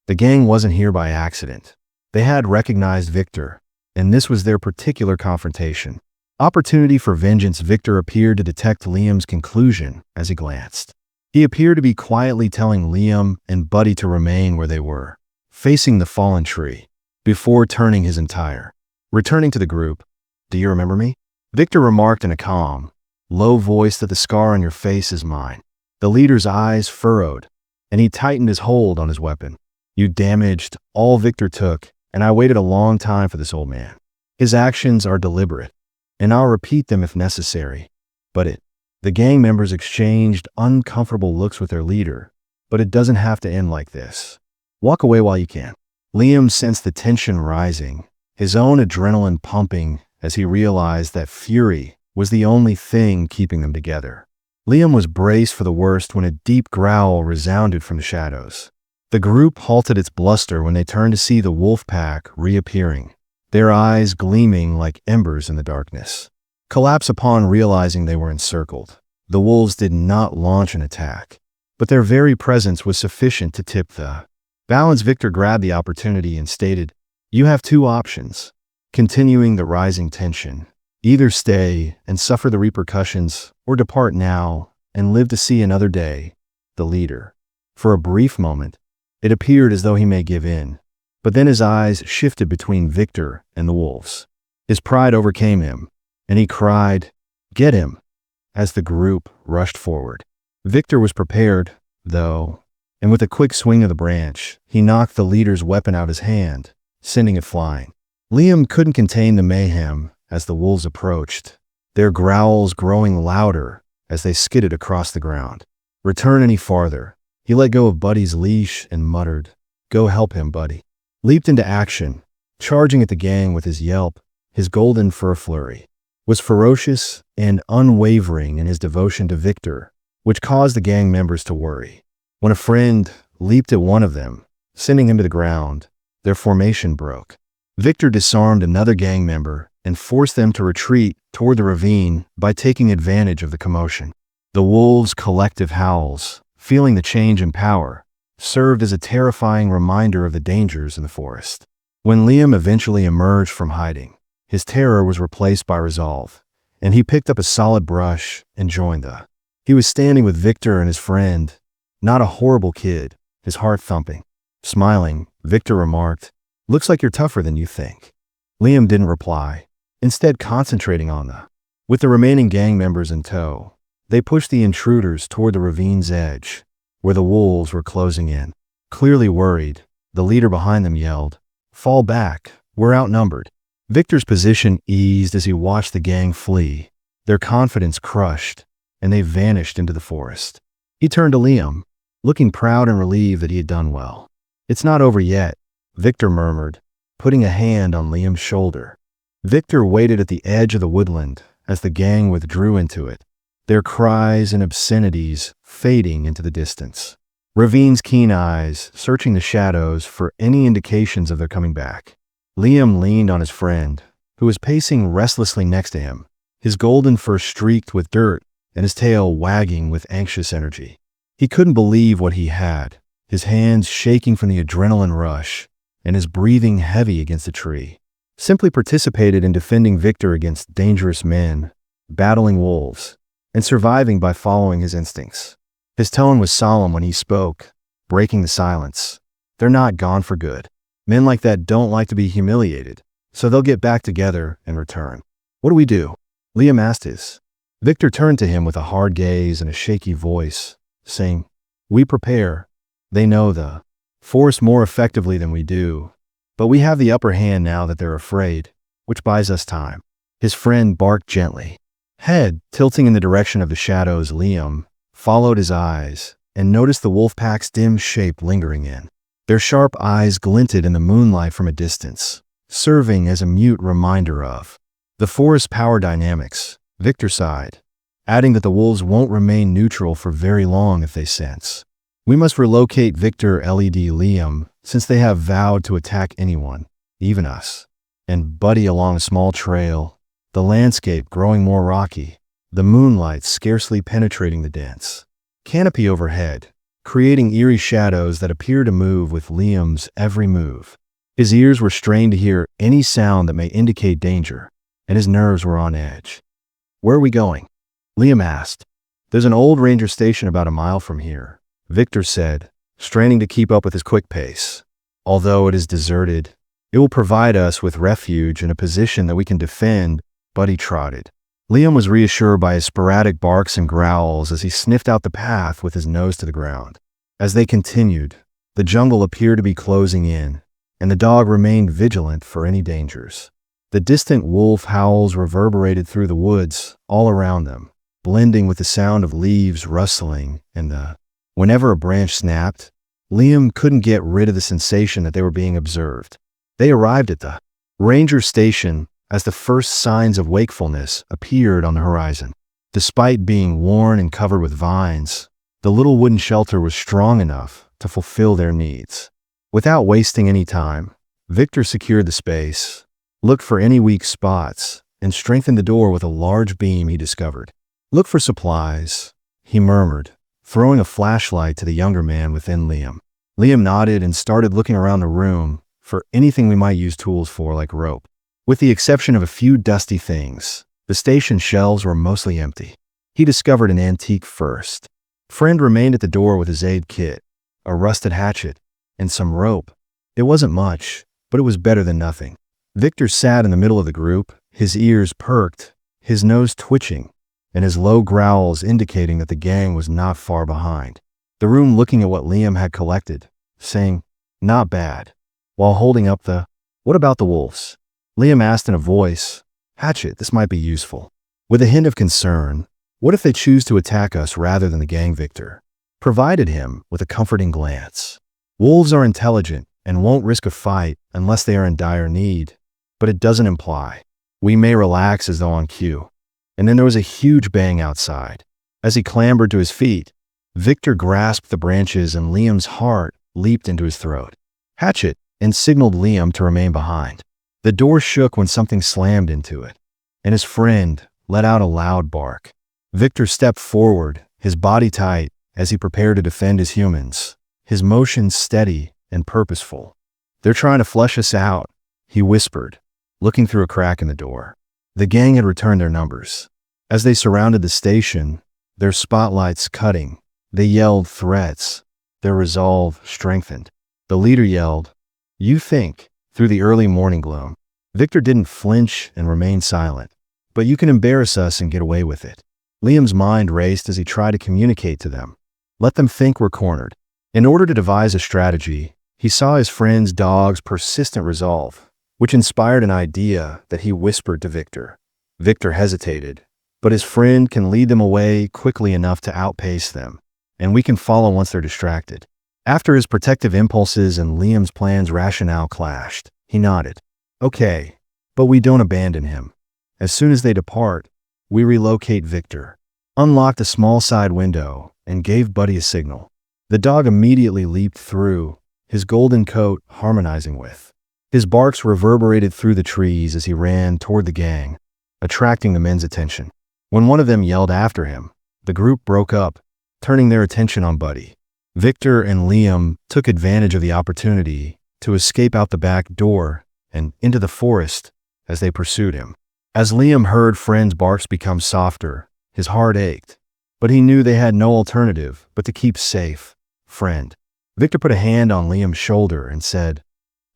the gang wasn't here by accident. They had recognized Victor, and this was their particular confrontation. Opportunity for vengeance. Victor appeared to detect Liam's conclusion as he glanced. He appeared to be quietly telling Liam and Buddy to remain where they were, facing the fallen tree, before turning his entire. Returning to the group, "Do you remember me?" Victor remarked in a calm, low voice that the scar on your face is mine. The leader's eyes furrowed, and he tightened his hold on his weapon. "You damaged all Victor took, and I waited a long time for this old man. His actions are deliberate, and I'll repeat them if necessary. But The gang members exchanged uncomfortable looks with their leader, "But it doesn't have to end like this. Walk away while you can." Liam sensed the tension rising, his own adrenaline pumping as he realized that fury was the only thing keeping them together. Liam was braced for the worst when a deep growl resounded from the shadows. The group halted its bluster when they turned to see the wolf pack reappearing, their eyes gleaming like embers in the darkness. Collapse upon realizing they were encircled. The wolves did not launch an attack, but their very presence was sufficient to tip the balance. Victor grabbed the opportunity and stated, "You have two options." Continuing the rising tension. Either stay and suffer the repercussions, or depart now and live to see another day. The leader. For a brief moment, it appeared as though he may give in, but then his eyes shifted between Victor and the wolves. His pride overcame him, and he cried, "Get him!" as the group rushed forward. Victor was prepared, though, and with a quick swing of the branch, he knocked the leader's weapon out of his hand, sending it flying. Liam couldn't contain the mayhem as the wolves approached, their growls growing louder as they skidded across the ground. Return any farther. He let go of Buddy's leash and muttered, "Go help him, Buddy." Leaped into action, charging at the gang with his yelp. His golden fur flurry was ferocious and unwavering in his devotion to Victor, which caused the gang members to worry. When a friend leaped at one of them, sending him to the ground, their formation broke. Victor disarmed another gang member and forced them to retreat toward the ravine by taking advantage of the commotion. The wolves' collective howls, feeling the change in power, served as a terrifying reminder of the dangers in the forest. When Liam eventually emerged from hiding, his terror was replaced by resolve, and he picked up a solid brush and joined He was standing with Victor and his friend, not a horrible kid, his heart thumping. Smiling, Victor remarked, "Looks like you're tougher than you think." Liam didn't reply, instead concentrating on With the remaining gang members in tow, they pushed the intruders toward the ravine's edge, where the wolves were closing in. Clearly worried, the leader behind them yelled, "Fall back, we're outnumbered." Victor's position eased as he watched the gang flee, their confidence crushed, and they vanished into the forest. He turned to Liam, looking proud and relieved that he had done well. "It's not over yet," Victor murmured, putting a hand on Liam's shoulder. Victor waited at the edge of the woodland as the gang withdrew into it, their cries and obscenities fading into the distance. Ravine's keen eyes searching the shadows for any indications of their coming back. Liam leaned on his friend, who was pacing restlessly next to him, his golden fur streaked with dirt and his tail wagging with anxious energy. He couldn't believe what he had, his hands shaking from the adrenaline rush and his breathing heavy against the tree. Simply participated in defending Victor against dangerous men, battling wolves, and surviving by following his instincts. His tone was solemn when he spoke, breaking the silence. "They're not gone for good. Men like that don't like to be humiliated, so they'll get back together and return." "What do we do?" Liam asked his. Victor turned to him with a hard gaze and a shaky voice, saying, "We prepare. They know the force more effectively than we do, but we have the upper hand now that they're afraid, which buys us time." His friend barked gently. Head tilting in the direction of the shadows, Liam followed his eyes and noticed the wolf pack's dim shape lingering in. Their sharp eyes glinted in the moonlight from a distance, serving as a mute reminder of the forest power dynamics. Victor sighed, adding that the wolves won't remain neutral for very long if they sense. "We must relocate Victor, Liam, since they have vowed to attack anyone, even us." And Buddy along a small trail, the landscape growing more rocky, the moonlight scarcely penetrating the dense canopy overhead, creating eerie shadows that appear to move with Liam's every move. His ears were strained to hear any sound that may indicate danger, and his nerves were on edge. "Where are we going?" Liam asked. "There's an old ranger station about a mile from here," Victor said, straining to keep up with his quick pace. "Although it is deserted, it will provide us with refuge and a position that we can defend," Buddy trotted. Liam was reassured by his sporadic barks and growls as he sniffed out the path with his nose to the ground. As they continued, the jungle appeared to be closing in, and the dog remained vigilant for any dangers. The distant wolf howls reverberated through the woods all around them, blending with the sound of leaves rustling and whenever a branch snapped, Liam couldn't get rid of the sensation that they were being observed. They arrived at the ranger station as the first signs of wakefulness appeared on the horizon. Despite being worn and covered with vines, the little wooden shelter was strong enough to fulfill their needs. Without wasting any time, Victor secured the space, looked for any weak spots, and strengthened the door with a large beam he discovered. "Look for supplies," he murmured, throwing a flashlight to the younger man within Liam. Liam nodded and started looking around the room for anything we might use tools for, like rope. With the exception of a few dusty things, the station shelves were mostly empty. He discovered an antique first. Friend remained at the door with his aid kit, a rusted hatchet, and some rope. It wasn't much, but it was better than nothing. Victor sat in the middle of the group, his ears perked, his nose twitching, and his low growls indicating that the gang was not far behind. The room looking at what Liam had collected, saying, "Not bad," while holding up the, "What about the wolves?" Liam asked in a voice, "Hatchet, this might be useful." With a hint of concern, "What if they choose to attack us rather than the gang?" Victor provided him with a comforting glance. "Wolves are intelligent and won't risk a fight unless they are in dire need, but it doesn't imply we may relax as though on cue." And then there was a huge bang outside. As he clambered to his feet, Victor grasped the branches and Liam's heart leaped into his throat. "Hatchet," and signaled Liam to remain behind. The door shook when something slammed into it, and his friend let out a loud bark. Victor stepped forward, his body tight, as he prepared to defend his humans, his motions steady and purposeful. "They're trying to flush us out," he whispered, looking through a crack in the door. The gang had returned their numbers. As they surrounded the station, their spotlights cutting, they yelled threats, their resolve strengthened. The leader yelled, "You think," through the early morning gloom. Victor didn't flinch and remain silent. "But you can embarrass us and get away with it." Liam's mind raced as he tried to communicate to them. Let them think we're cornered. In order to devise a strategy, he saw his friend's dog's persistent resolve, which inspired an idea that he whispered to Victor. Victor hesitated, but his friend can lead them away quickly enough to outpace them, and we can follow once they're distracted. After his protective impulses and Liam's plan's rationale clashed, he nodded. Okay, but we don't abandon him. As soon as they depart, we relocate Victor, unlocked a small side window, and gave Buddy a signal. The dog immediately leaped through, his golden coat harmonizing with. His barks reverberated through the trees as he ran toward the gang, attracting the men's attention. When one of them yelled after him, the group broke up, turning their attention on Buddy. Victor and Liam took advantage of the opportunity to escape out the back door and into the forest as they pursued him. As Liam heard friend's barks become softer, his heart ached, but he knew they had no alternative but to keep safe. Friend. Victor put a hand on Liam's shoulder and said,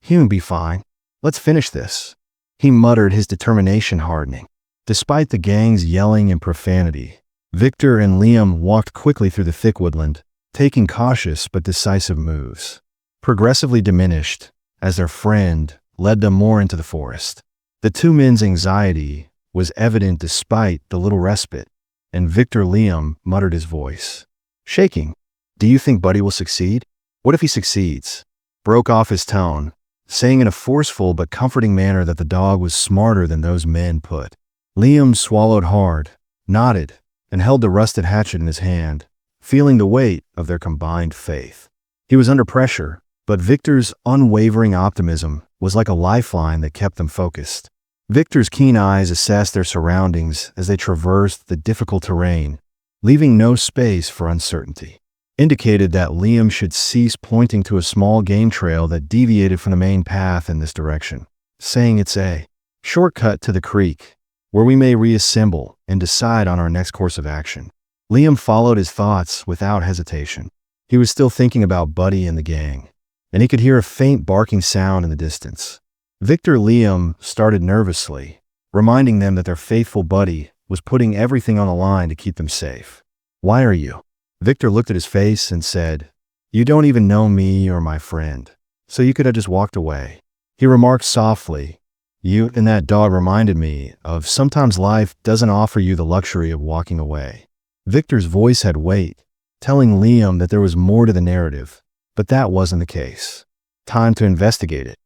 "He'll be fine. Let's finish this." He muttered, his determination hardening. Despite the gang's yelling and profanity, Victor and Liam walked quickly through the thick woodland, taking cautious but decisive moves, progressively diminished as their friend led them more into the forest. The two men's anxiety was evident despite the little respite, and Victor Liam muttered, his voice shaking. "Do you think Buddy will succeed? What if he succeeds?" Broke off his tone, saying in a forceful but comforting manner that the dog was smarter than those men put. Liam swallowed hard, nodded, and held the rusted hatchet in his hand, feeling the weight of their combined faith. He was under pressure, but Victor's unwavering optimism was like a lifeline that kept them focused. Victor's keen eyes assessed their surroundings as they traversed the difficult terrain, leaving no space for uncertainty. Indicated that Liam should cease pointing to a small game trail that deviated from the main path in this direction, saying it's a shortcut to the creek, where we may reassemble and decide on our next course of action. Liam followed his thoughts without hesitation. He was still thinking about Buddy and the gang, and he could hear a faint barking sound in the distance. Victor Liam started nervously, reminding them that their faithful Buddy was putting everything on the line to keep them safe. "Why are you?" Victor looked at his face and said, "You don't even know me or my friend, so you could have just walked away." He remarked softly, "You and that dog reminded me of sometimes life doesn't offer you the luxury of walking away." Victor's voice had weight, telling Liam that there was more to the narrative, but that wasn't the case. Time to investigate it.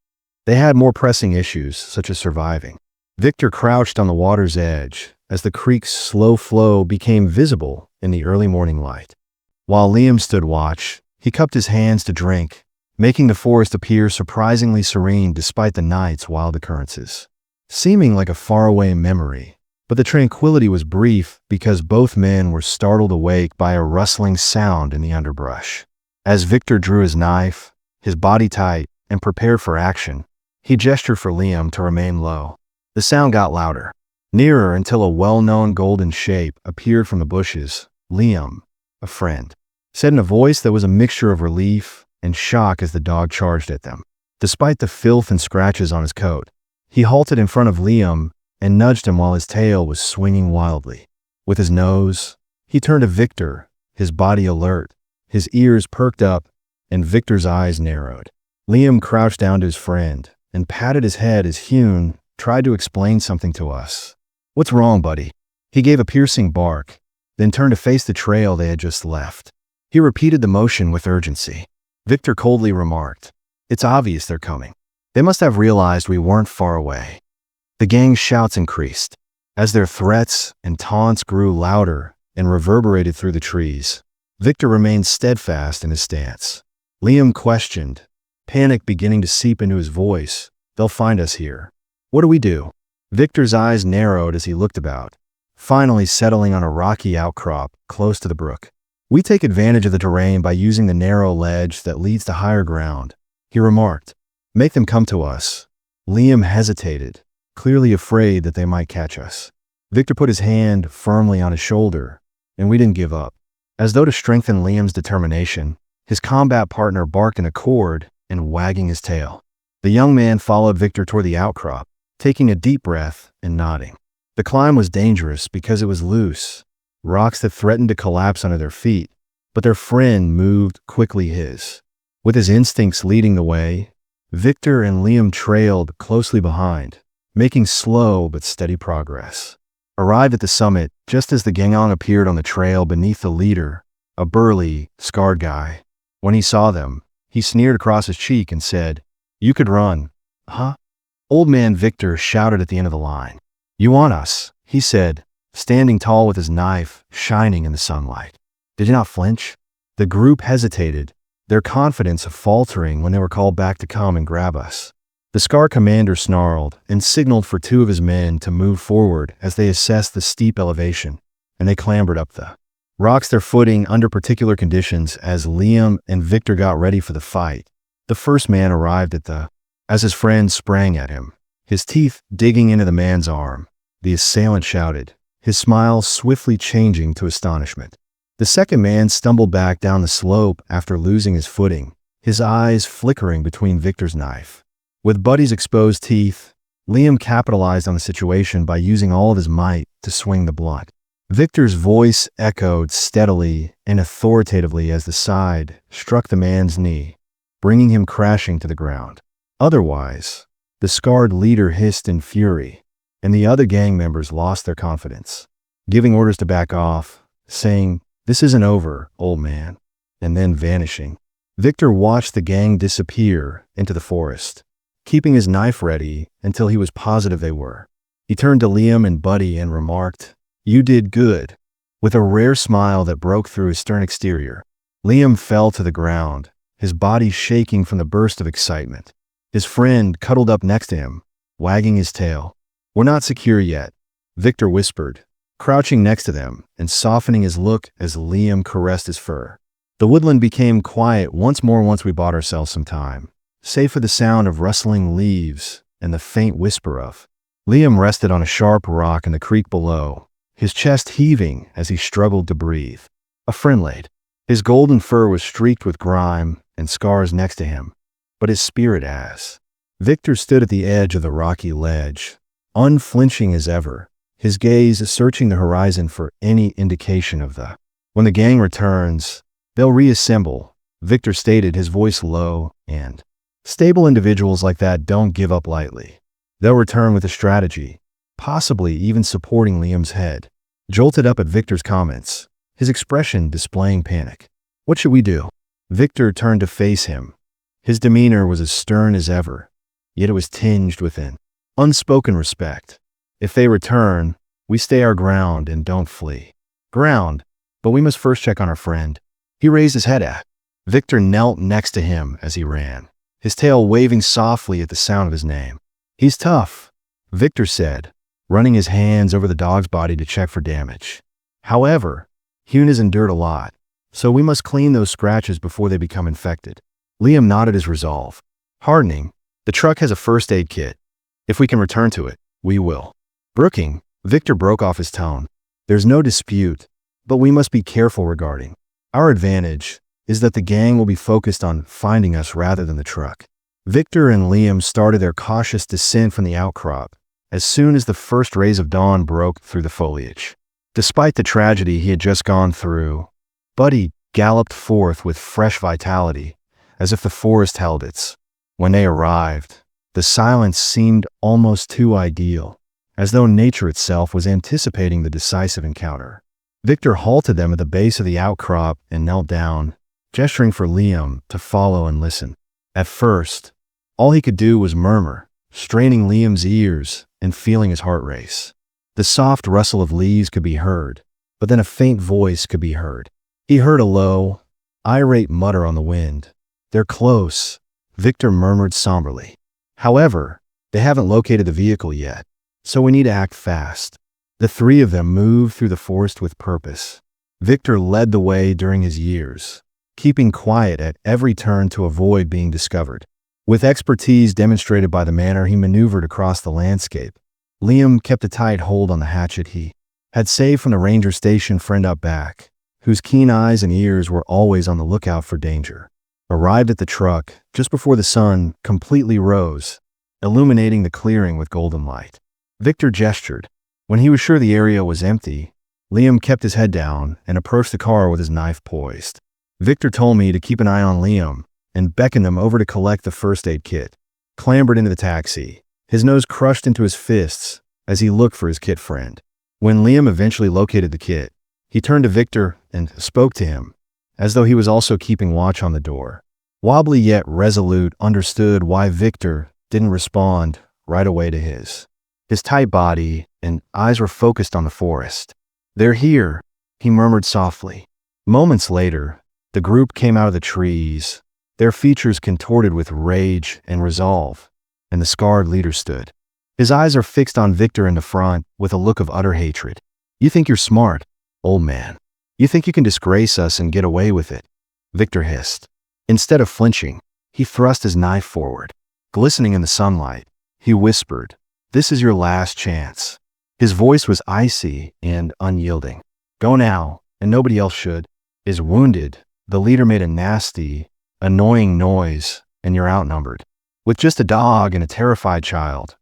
They had more pressing issues, such as surviving. Victor crouched on the water's edge as the creek's slow flow became visible in the early morning light. While Liam stood watch, he cupped his hands to drink, making the forest appear surprisingly serene despite the night's wild occurrences. Seeming like a faraway memory, but the tranquility was brief because both men were startled awake by a rustling sound in the underbrush. As Victor drew his knife, his body tight, and prepared for action, he gestured for Liam to remain low. The sound got louder, nearer until a well-known golden shape appeared from the bushes. "Liam, a friend," said in a voice that was a mixture of relief and shock as the dog charged at them. Despite the filth and scratches on his coat, he halted in front of Liam and nudged him while his tail was swinging wildly. With his nose, he turned to Victor, his body alert, his ears perked up, and Victor's eyes narrowed. Liam crouched down to his friend and patted his head as Hune tried to explain something to us. "What's wrong, Buddy?" He gave a piercing bark, then turned to face the trail they had just left. He repeated the motion with urgency. Victor coldly remarked, "It's obvious they're coming. They must have realized we weren't far away." The gang's shouts increased, as their threats and taunts grew louder and reverberated through the trees. Victor remained steadfast in his stance. Liam questioned, panic beginning to seep into his voice. "They'll find us here. What do we do?" Victor's eyes narrowed as he looked about, finally settling on a rocky outcrop close to the brook. "We take advantage of the terrain by using the narrow ledge that leads to higher ground," he remarked. "Make them come to us." Liam hesitated, clearly afraid that they might catch us. Victor put his hand firmly on his shoulder, and we didn't give up. As though to strengthen Liam's determination, his combat partner barked in accord and wagging his tail. The young man followed Victor toward the outcrop, taking a deep breath and nodding. The climb was dangerous because it was loose, rocks that threatened to collapse under their feet, but their friend moved quickly his. With his instincts leading the way, Victor and Liam trailed closely behind, making slow but steady progress. Arrived at the summit just as the Gangang appeared on the trail beneath the leader, a burly, scarred guy. When he saw them, he sneered across his cheek and said, "You could run." "Huh?" Old man Victor shouted at the end of the line. "You want us," he said, standing tall with his knife shining in the sunlight. Did you not flinch? The group hesitated, their confidence faltering when they were called back to come and grab us. The Scar commander snarled and signaled for two of his men to move forward as they assessed the steep elevation, and they clambered up the rocks, their footing under particular conditions as Liam and Victor got ready for the fight. The first man arrived as his friend sprang at him, his teeth digging into the man's arm. The assailant shouted, his smile swiftly changing to astonishment. The second man stumbled back down the slope after losing his footing, his eyes flickering between Victor's knife. With Buddy's exposed teeth, Liam capitalized on the situation by using all of his might to swing the blunt. Victor's voice echoed steadily and authoritatively as the side struck the man's knee, bringing him crashing to the ground. Otherwise, the scarred leader hissed in fury, and the other gang members lost their confidence, giving orders to back off, saying, "This isn't over, old man," and then vanishing. Victor watched the gang disappear into the forest, keeping his knife ready until he was positive they were. He turned to Liam and Buddy and remarked, "You did good," with a rare smile that broke through his stern exterior. Liam fell to the ground, his body shaking from the burst of excitement. His friend cuddled up next to him, wagging his tail. "We're not secure yet," Victor whispered, crouching next to them and softening his look as Liam caressed his fur. The woodland became quiet once more once we bought ourselves some time, save for the sound of rustling leaves and the faint whisper of. Liam rested on a sharp rock in the creek below, his chest heaving as he struggled to breathe. A friend laid. His golden fur was streaked with grime and scars next to him, but his spirit as. Victor stood at the edge of the rocky ledge, unflinching as ever, his gaze searching the horizon for any indication of the. "When the gang returns, they'll reassemble," Victor stated, his voice low and. "Stable individuals like that don't give up lightly. They'll return with a strategy, possibly even supporting Liam's head." Jolted up at Victor's comments, his expression displaying panic. "What should we do?" Victor turned to face him. His demeanor was as stern as ever, yet it was tinged with an unspoken respect. "If they return, we stay our ground and don't flee." "Ground, but we must first check on our friend." He raised his head at. Victor knelt next to him as he ran, his tail waving softly at the sound of his name. "He's tough," Victor said, running his hands over the dog's body to check for damage. "However, Hune has endured a lot, so we must clean those scratches before they become infected." Liam nodded his resolve. Hardening, "The truck has a first aid kit. If we can return to it, we will." Brooking, Victor broke off his tone. "There's no dispute, but we must be careful regarding. Our advantage is that the gang will be focused on finding us rather than the truck." Victor and Liam started their cautious descent from the outcrop as soon as the first rays of dawn broke through the foliage. Despite the tragedy he had just gone through, Buddy galloped forth with fresh vitality, as if the forest held its. When they arrived, the silence seemed almost too ideal, as though nature itself was anticipating the decisive encounter. Victor halted them at the base of the outcrop and knelt down, gesturing for Liam to follow and listen. At first, all he could do was murmur, straining Liam's ears and feeling his heart race. The soft rustle of leaves could be heard, but then a faint voice could be heard. He heard a low, irate mutter on the wind. "They're close," Victor murmured somberly. "However, they haven't located the vehicle yet, so we need to act fast." The three of them moved through the forest with purpose. Victor led the way during his years, keeping quiet at every turn to avoid being discovered. With expertise demonstrated by the manner he maneuvered across the landscape, Liam kept a tight hold on the hatchet he had saved from the ranger station friend up back, whose keen eyes and ears were always on the lookout for danger. Arrived at the truck just before the sun completely rose, illuminating the clearing with golden light. Victor gestured. When he was sure the area was empty, Liam kept his head down and approached the car with his knife poised. Victor told me to keep an eye on Liam and beckoned him over to collect the first aid kit. Clambered into the taxi, his nose crushed into his fists as he looked for his kit friend. When Liam eventually located the kit, he turned to Victor and spoke to him, as though he was also keeping watch on the door. Wobbly yet resolute understood why Victor didn't respond right away to his. His tight body and eyes were focused on the forest. "They're here," he murmured softly. Moments later, the group came out of the trees, their features contorted with rage and resolve, and the scarred leader stood. His eyes are fixed on Victor in the front with a look of utter hatred. "You think you're smart, old man. You think you can disgrace us and get away with it," Victor hissed. Instead of flinching, he thrust his knife forward. Glistening in the sunlight, he whispered, "This is your last chance." His voice was icy and unyielding. "Go now, and nobody else should." "Is wounded," the leader made a nasty, annoying noise, "and you're outnumbered. With just a dog and a terrified child.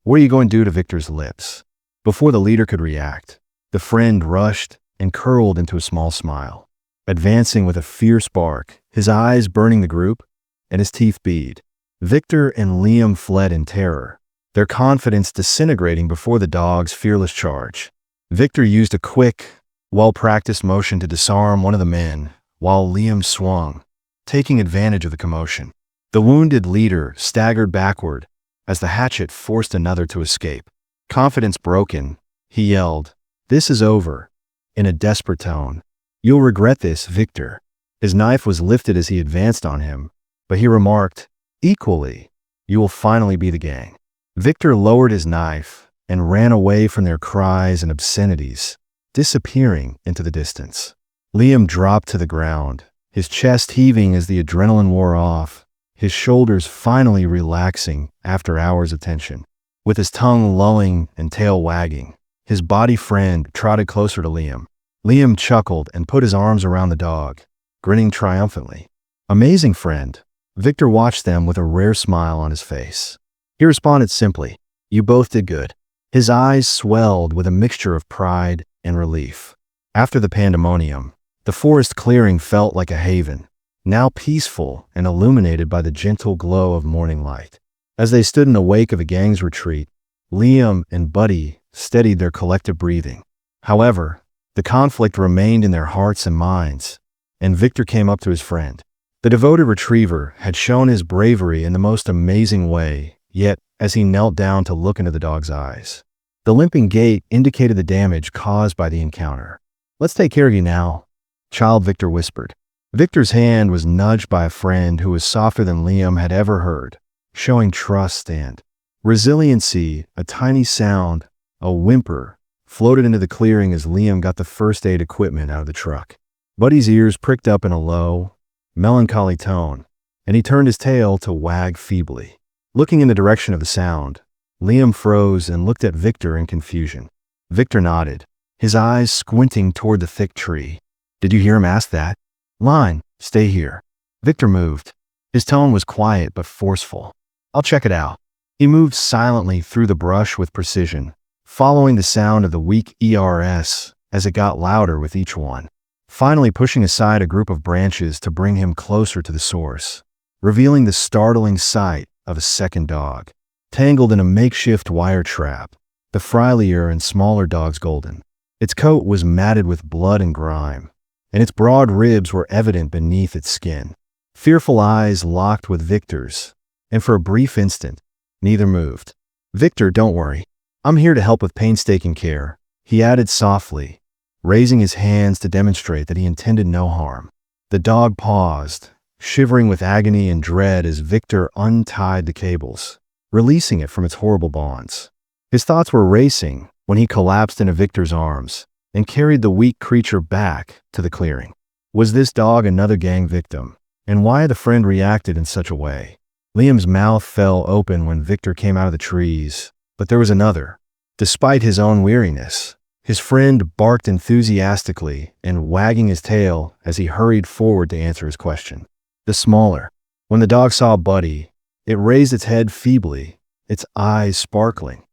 What are you going to do to Victor's lips?" Before the leader could react, the friend rushed and curled into a small smile, advancing with a fierce bark, his eyes burning the group, and his teeth bead. Victor and Liam fled in terror, their confidence disintegrating before the dog's fearless charge. Victor used a quick, well-practiced motion to disarm one of the men, while Liam swung, taking advantage of the commotion. The wounded leader staggered backward as the hatchet forced another to escape. Confidence broken, he yelled, "This is over," in a desperate tone. "You'll regret this, Victor." His knife was lifted as he advanced on him, but he remarked, equally, "You will finally be the gang." Victor lowered his knife and ran away from their cries and obscenities, disappearing into the distance. Liam dropped to the ground, his chest heaving as the adrenaline wore off, his shoulders finally relaxing after hours of tension. With his tongue lolling and tail wagging, his body friend trotted closer to Liam. Liam chuckled and put his arms around the dog, grinning triumphantly. "Amazing, friend." Victor watched them with a rare smile on his face. He responded simply, "You both did good." His eyes swelled with a mixture of pride and relief. After the pandemonium, the forest clearing felt like a haven, now peaceful and illuminated by the gentle glow of morning light. As they stood in the wake of the gang's retreat, Liam and Buddy steadied their collective breathing. However, the conflict remained in their hearts and minds, and Victor came up to his friend. The devoted retriever had shown his bravery in the most amazing way, yet, as he knelt down to look into the dog's eyes, the limping gait indicated the damage caused by the encounter. "Let's take care of you now," Child Victor whispered. Victor's hand was nudged by a friend who was softer than Liam had ever heard, showing trust and resiliency. A tiny sound, a whimper, floated into the clearing as Liam got the first aid equipment out of the truck. Buddy's ears pricked up in a low, melancholy tone, and he turned his tail to wag feebly. Looking in the direction of the sound, Liam froze and looked at Victor in confusion. Victor nodded, his eyes squinting toward the thick tree. "Did you hear him ask that?" "Line, stay here." Victor moved. His tone was quiet but forceful. "I'll check it out." He moved silently through the brush with precision, following the sound of the weak ERS as it got louder with each one, finally pushing aside a group of branches to bring him closer to the source, revealing the startling sight of a second dog, tangled in a makeshift wire trap, the frilier and smaller dog's golden. Its coat was matted with blood and grime, and its broad ribs were evident beneath its skin. Fearful eyes locked with Victor's, and for a brief instant, neither moved. "Victor, don't worry. I'm here to help with painstaking care," he added softly, raising his hands to demonstrate that he intended no harm. The dog paused, shivering with agony and dread as Victor untied the cables, releasing it from its horrible bonds. His thoughts were racing when he collapsed into Victor's arms and carried the weak creature back to the clearing. Was this dog another gang victim? And why had the friend reacted in such a way? Liam's mouth fell open when Victor came out of the trees, but there was another. Despite his own weariness, his friend barked enthusiastically and wagging his tail as he hurried forward to answer his question. The smaller. When the dog saw Buddy, it raised its head feebly, its eyes sparkling.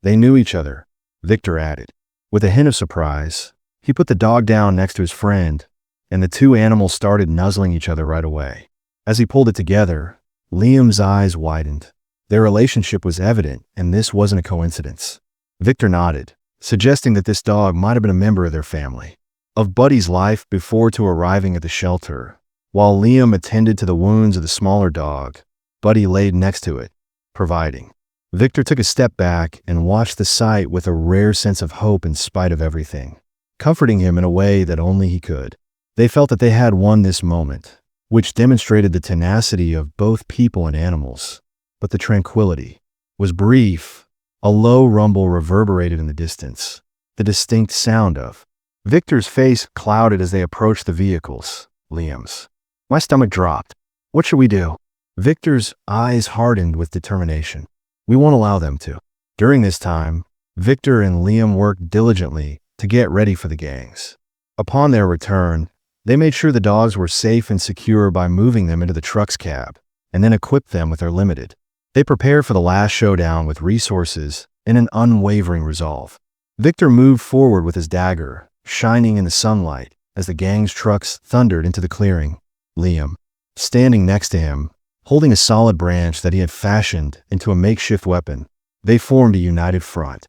"They knew each other," Victor added. With a hint of surprise, he put the dog down next to his friend and the two animals started nuzzling each other right away. As he pulled it together, Liam's eyes widened. Their relationship was evident, and this wasn't a coincidence. Victor nodded, suggesting that this dog might have been a member of their family. Of Buddy's life before to arriving at the shelter, while Liam attended to the wounds of the smaller dog, Buddy laid next to it, providing. Victor took a step back and watched the sight with a rare sense of hope in spite of everything, comforting him in a way that only he could. They felt that they had won this moment, which demonstrated the tenacity of both people and animals. But the tranquility was brief. A low rumble reverberated in the distance, the distinct sound of. Victor's face clouded as they approached the vehicles. Liam's. My stomach dropped. What should we do? Victor's eyes hardened with determination. We won't allow them to. During this time, Victor and Liam worked diligently to get ready for the gangs. Upon their return, they made sure the dogs were safe and secure by moving them into the truck's cab, and then equipped them with their limited. They prepared for the last showdown with resources and an unwavering resolve. Victor moved forward with his dagger, shining in the sunlight as the gang's trucks thundered into the clearing. Liam, standing next to him, holding a solid branch that he had fashioned into a makeshift weapon, they formed a united front.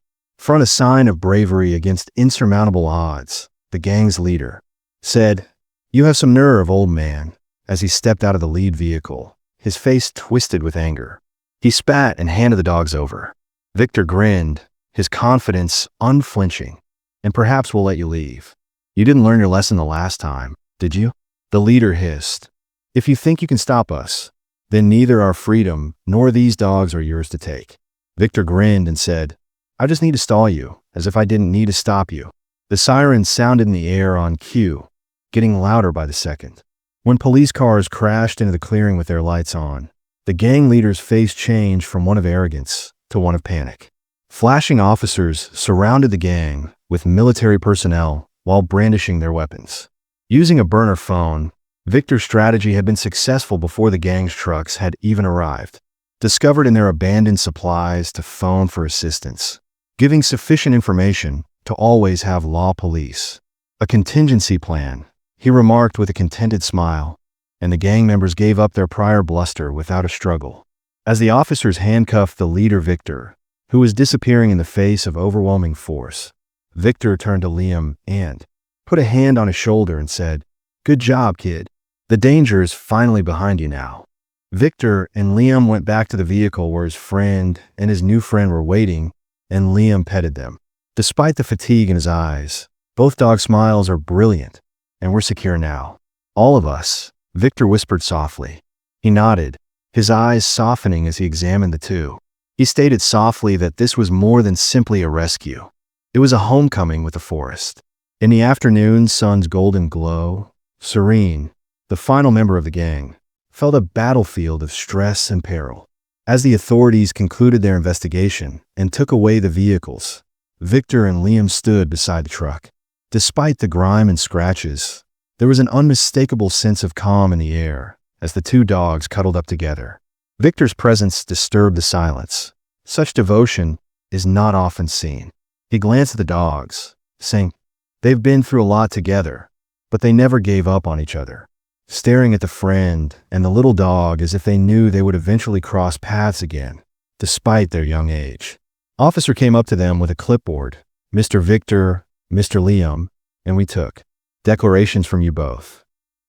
A sign of bravery against insurmountable odds, the gang's leader said, "You have some nerve, old man," as he stepped out of the lead vehicle, his face twisted with anger. He spat and handed the dogs over. Victor grinned, his confidence unflinching. "And perhaps we'll let you leave. You didn't learn your lesson the last time, did you?" The leader hissed. "If you think you can stop us, then neither our freedom nor these dogs are yours to take." Victor grinned and said, "I just need to stall you, as if I didn't need to stop you." The sirens sounded in the air on cue, getting louder by the second. When police cars crashed into the clearing with their lights on, the gang leader's face changed from one of arrogance to one of panic. Flashing officers surrounded the gang with military personnel while brandishing their weapons. Using a burner phone, Victor's strategy had been successful before the gang's trucks had even arrived. Discovered in their abandoned supplies to phone for assistance, giving sufficient information to always have law police. A contingency plan, he remarked with a contented smile, and the gang members gave up their prior bluster without a struggle. As the officers handcuffed the leader Victor, who was disappearing in the face of overwhelming force, Victor turned to Liam and put a hand on his shoulder and said, "Good job, kid. The danger is finally behind you now." Victor and Liam went back to the vehicle where his friend and his new friend were waiting, and Liam petted them. Despite the fatigue in his eyes, both dog smiles are brilliant, and we're secure now. "All of us," Victor whispered softly. He nodded, his eyes softening as he examined the two. He stated softly that this was more than simply a rescue. It was a homecoming with the forest. In the afternoon sun's golden glow, serene, the final member of the gang felt a battlefield of stress and peril. As the authorities concluded their investigation and took away the vehicles, Victor and Liam stood beside the truck. Despite the grime and scratches, there was an unmistakable sense of calm in the air as the two dogs cuddled up together. Victor's presence disturbed the silence. Such devotion is not often seen. He glanced at the dogs, saying, "They've been through a lot together, but they never gave up on each other," staring at the friend and the little dog as if they knew they would eventually cross paths again, despite their young age. Officer came up to them with a clipboard. "Mr. Victor, Mr. Liam," and we took declarations from you both.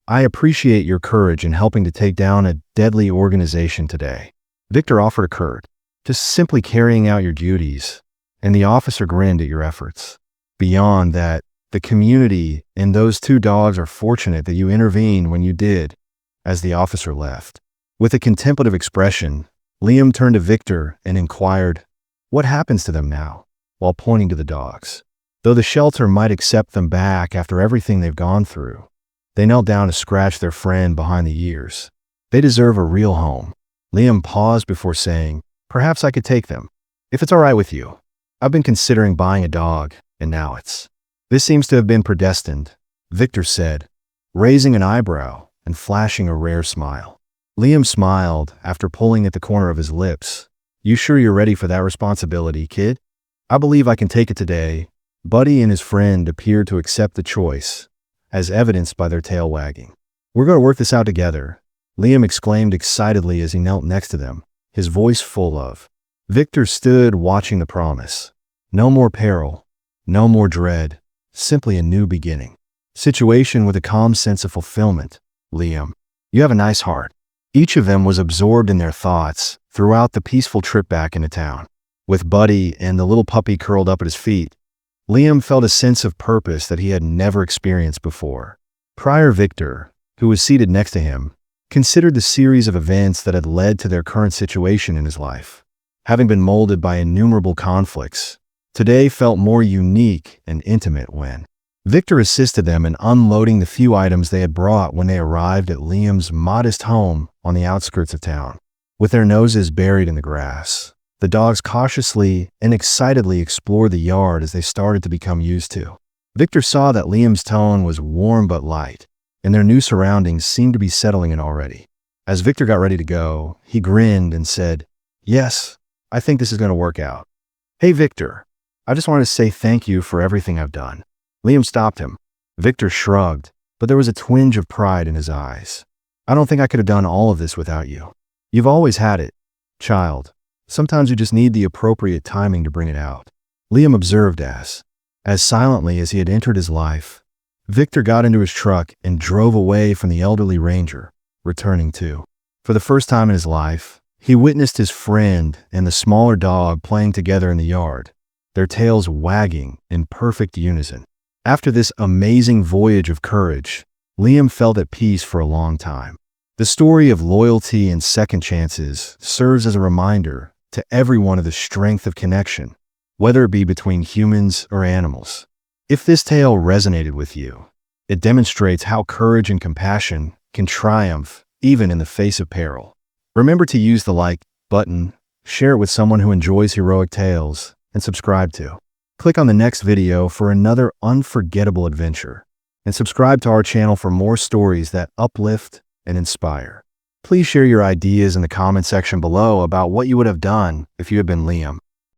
I appreciate your courage in helping to take down a deadly organization today. Victor offered a curt, just simply carrying out your duties, and the officer grinned at your efforts. Beyond that, the community and those two dogs are fortunate that you intervened when you did, as the officer left. With a contemplative expression, Liam turned to Victor and inquired, "What happens to them now?" while pointing to the dogs. Though the shelter might accept them back after everything they've gone through, they knelt down to scratch their friend behind the ears. They deserve a real home. Liam paused before saying, "Perhaps I could take them, if it's all right with you. I've been considering buying a dog, and now it's..." "This seems to have been predestined," Victor said, raising an eyebrow and flashing a rare smile. Liam smiled after pulling at the corner of his lips. "You sure you're ready for that responsibility, kid?" "I believe I can take it today." Buddy and his friend appeared to accept the choice, as evidenced by their tail wagging. "We're going to work this out together," Liam exclaimed excitedly as he knelt next to them, his voice full of. Victor stood watching the promise. No more peril, no more dread, simply a new beginning. "Situation with a calm sense of fulfillment, Liam. You have a nice heart." Each of them was absorbed in their thoughts throughout the peaceful trip back into town. With Buddy and the little puppy curled up at his feet, Liam felt a sense of purpose that he had never experienced before. Prior Victor, who was seated next to him, considered the series of events that had led to their current situation in his life. Having been molded by innumerable conflicts, today felt more unique and intimate when Victor assisted them in unloading the few items they had brought when they arrived at Liam's modest home on the outskirts of town. With their noses buried in the grass, the dogs cautiously and excitedly explored the yard as they started to become used to. Victor saw that Liam's tone was warm but light, and their new surroundings seemed to be settling in already. As Victor got ready to go, he grinned and said, "Yes, I think this is going to work out. Hey, Victor, I just wanted to say thank you for everything I've done." Liam stopped him. Victor shrugged, but there was a twinge of pride in his eyes. "I don't think I could have done all of this without you. You've always had it, child. Sometimes you just need the appropriate timing to bring it out." Liam observed as silently as he had entered his life, Victor got into his truck and drove away from the elderly ranger, returning to. For the first time in his life, he witnessed his friend and the smaller dog playing together in the yard, their tails wagging in perfect unison. After this amazing voyage of courage, Liam felt at peace for a long time. The story of loyalty and second chances serves as a reminder to everyone of the strength of connection, whether it be between humans or animals. If this tale resonated with you, it demonstrates how courage and compassion can triumph even in the face of peril. Remember to use the like button, share it with someone who enjoys heroic tales, and subscribe to. Click on the next video for another unforgettable adventure, and subscribe to our channel for more stories that uplift and inspire. Please share your ideas in the comment section below about what you would have done if you had been Liam.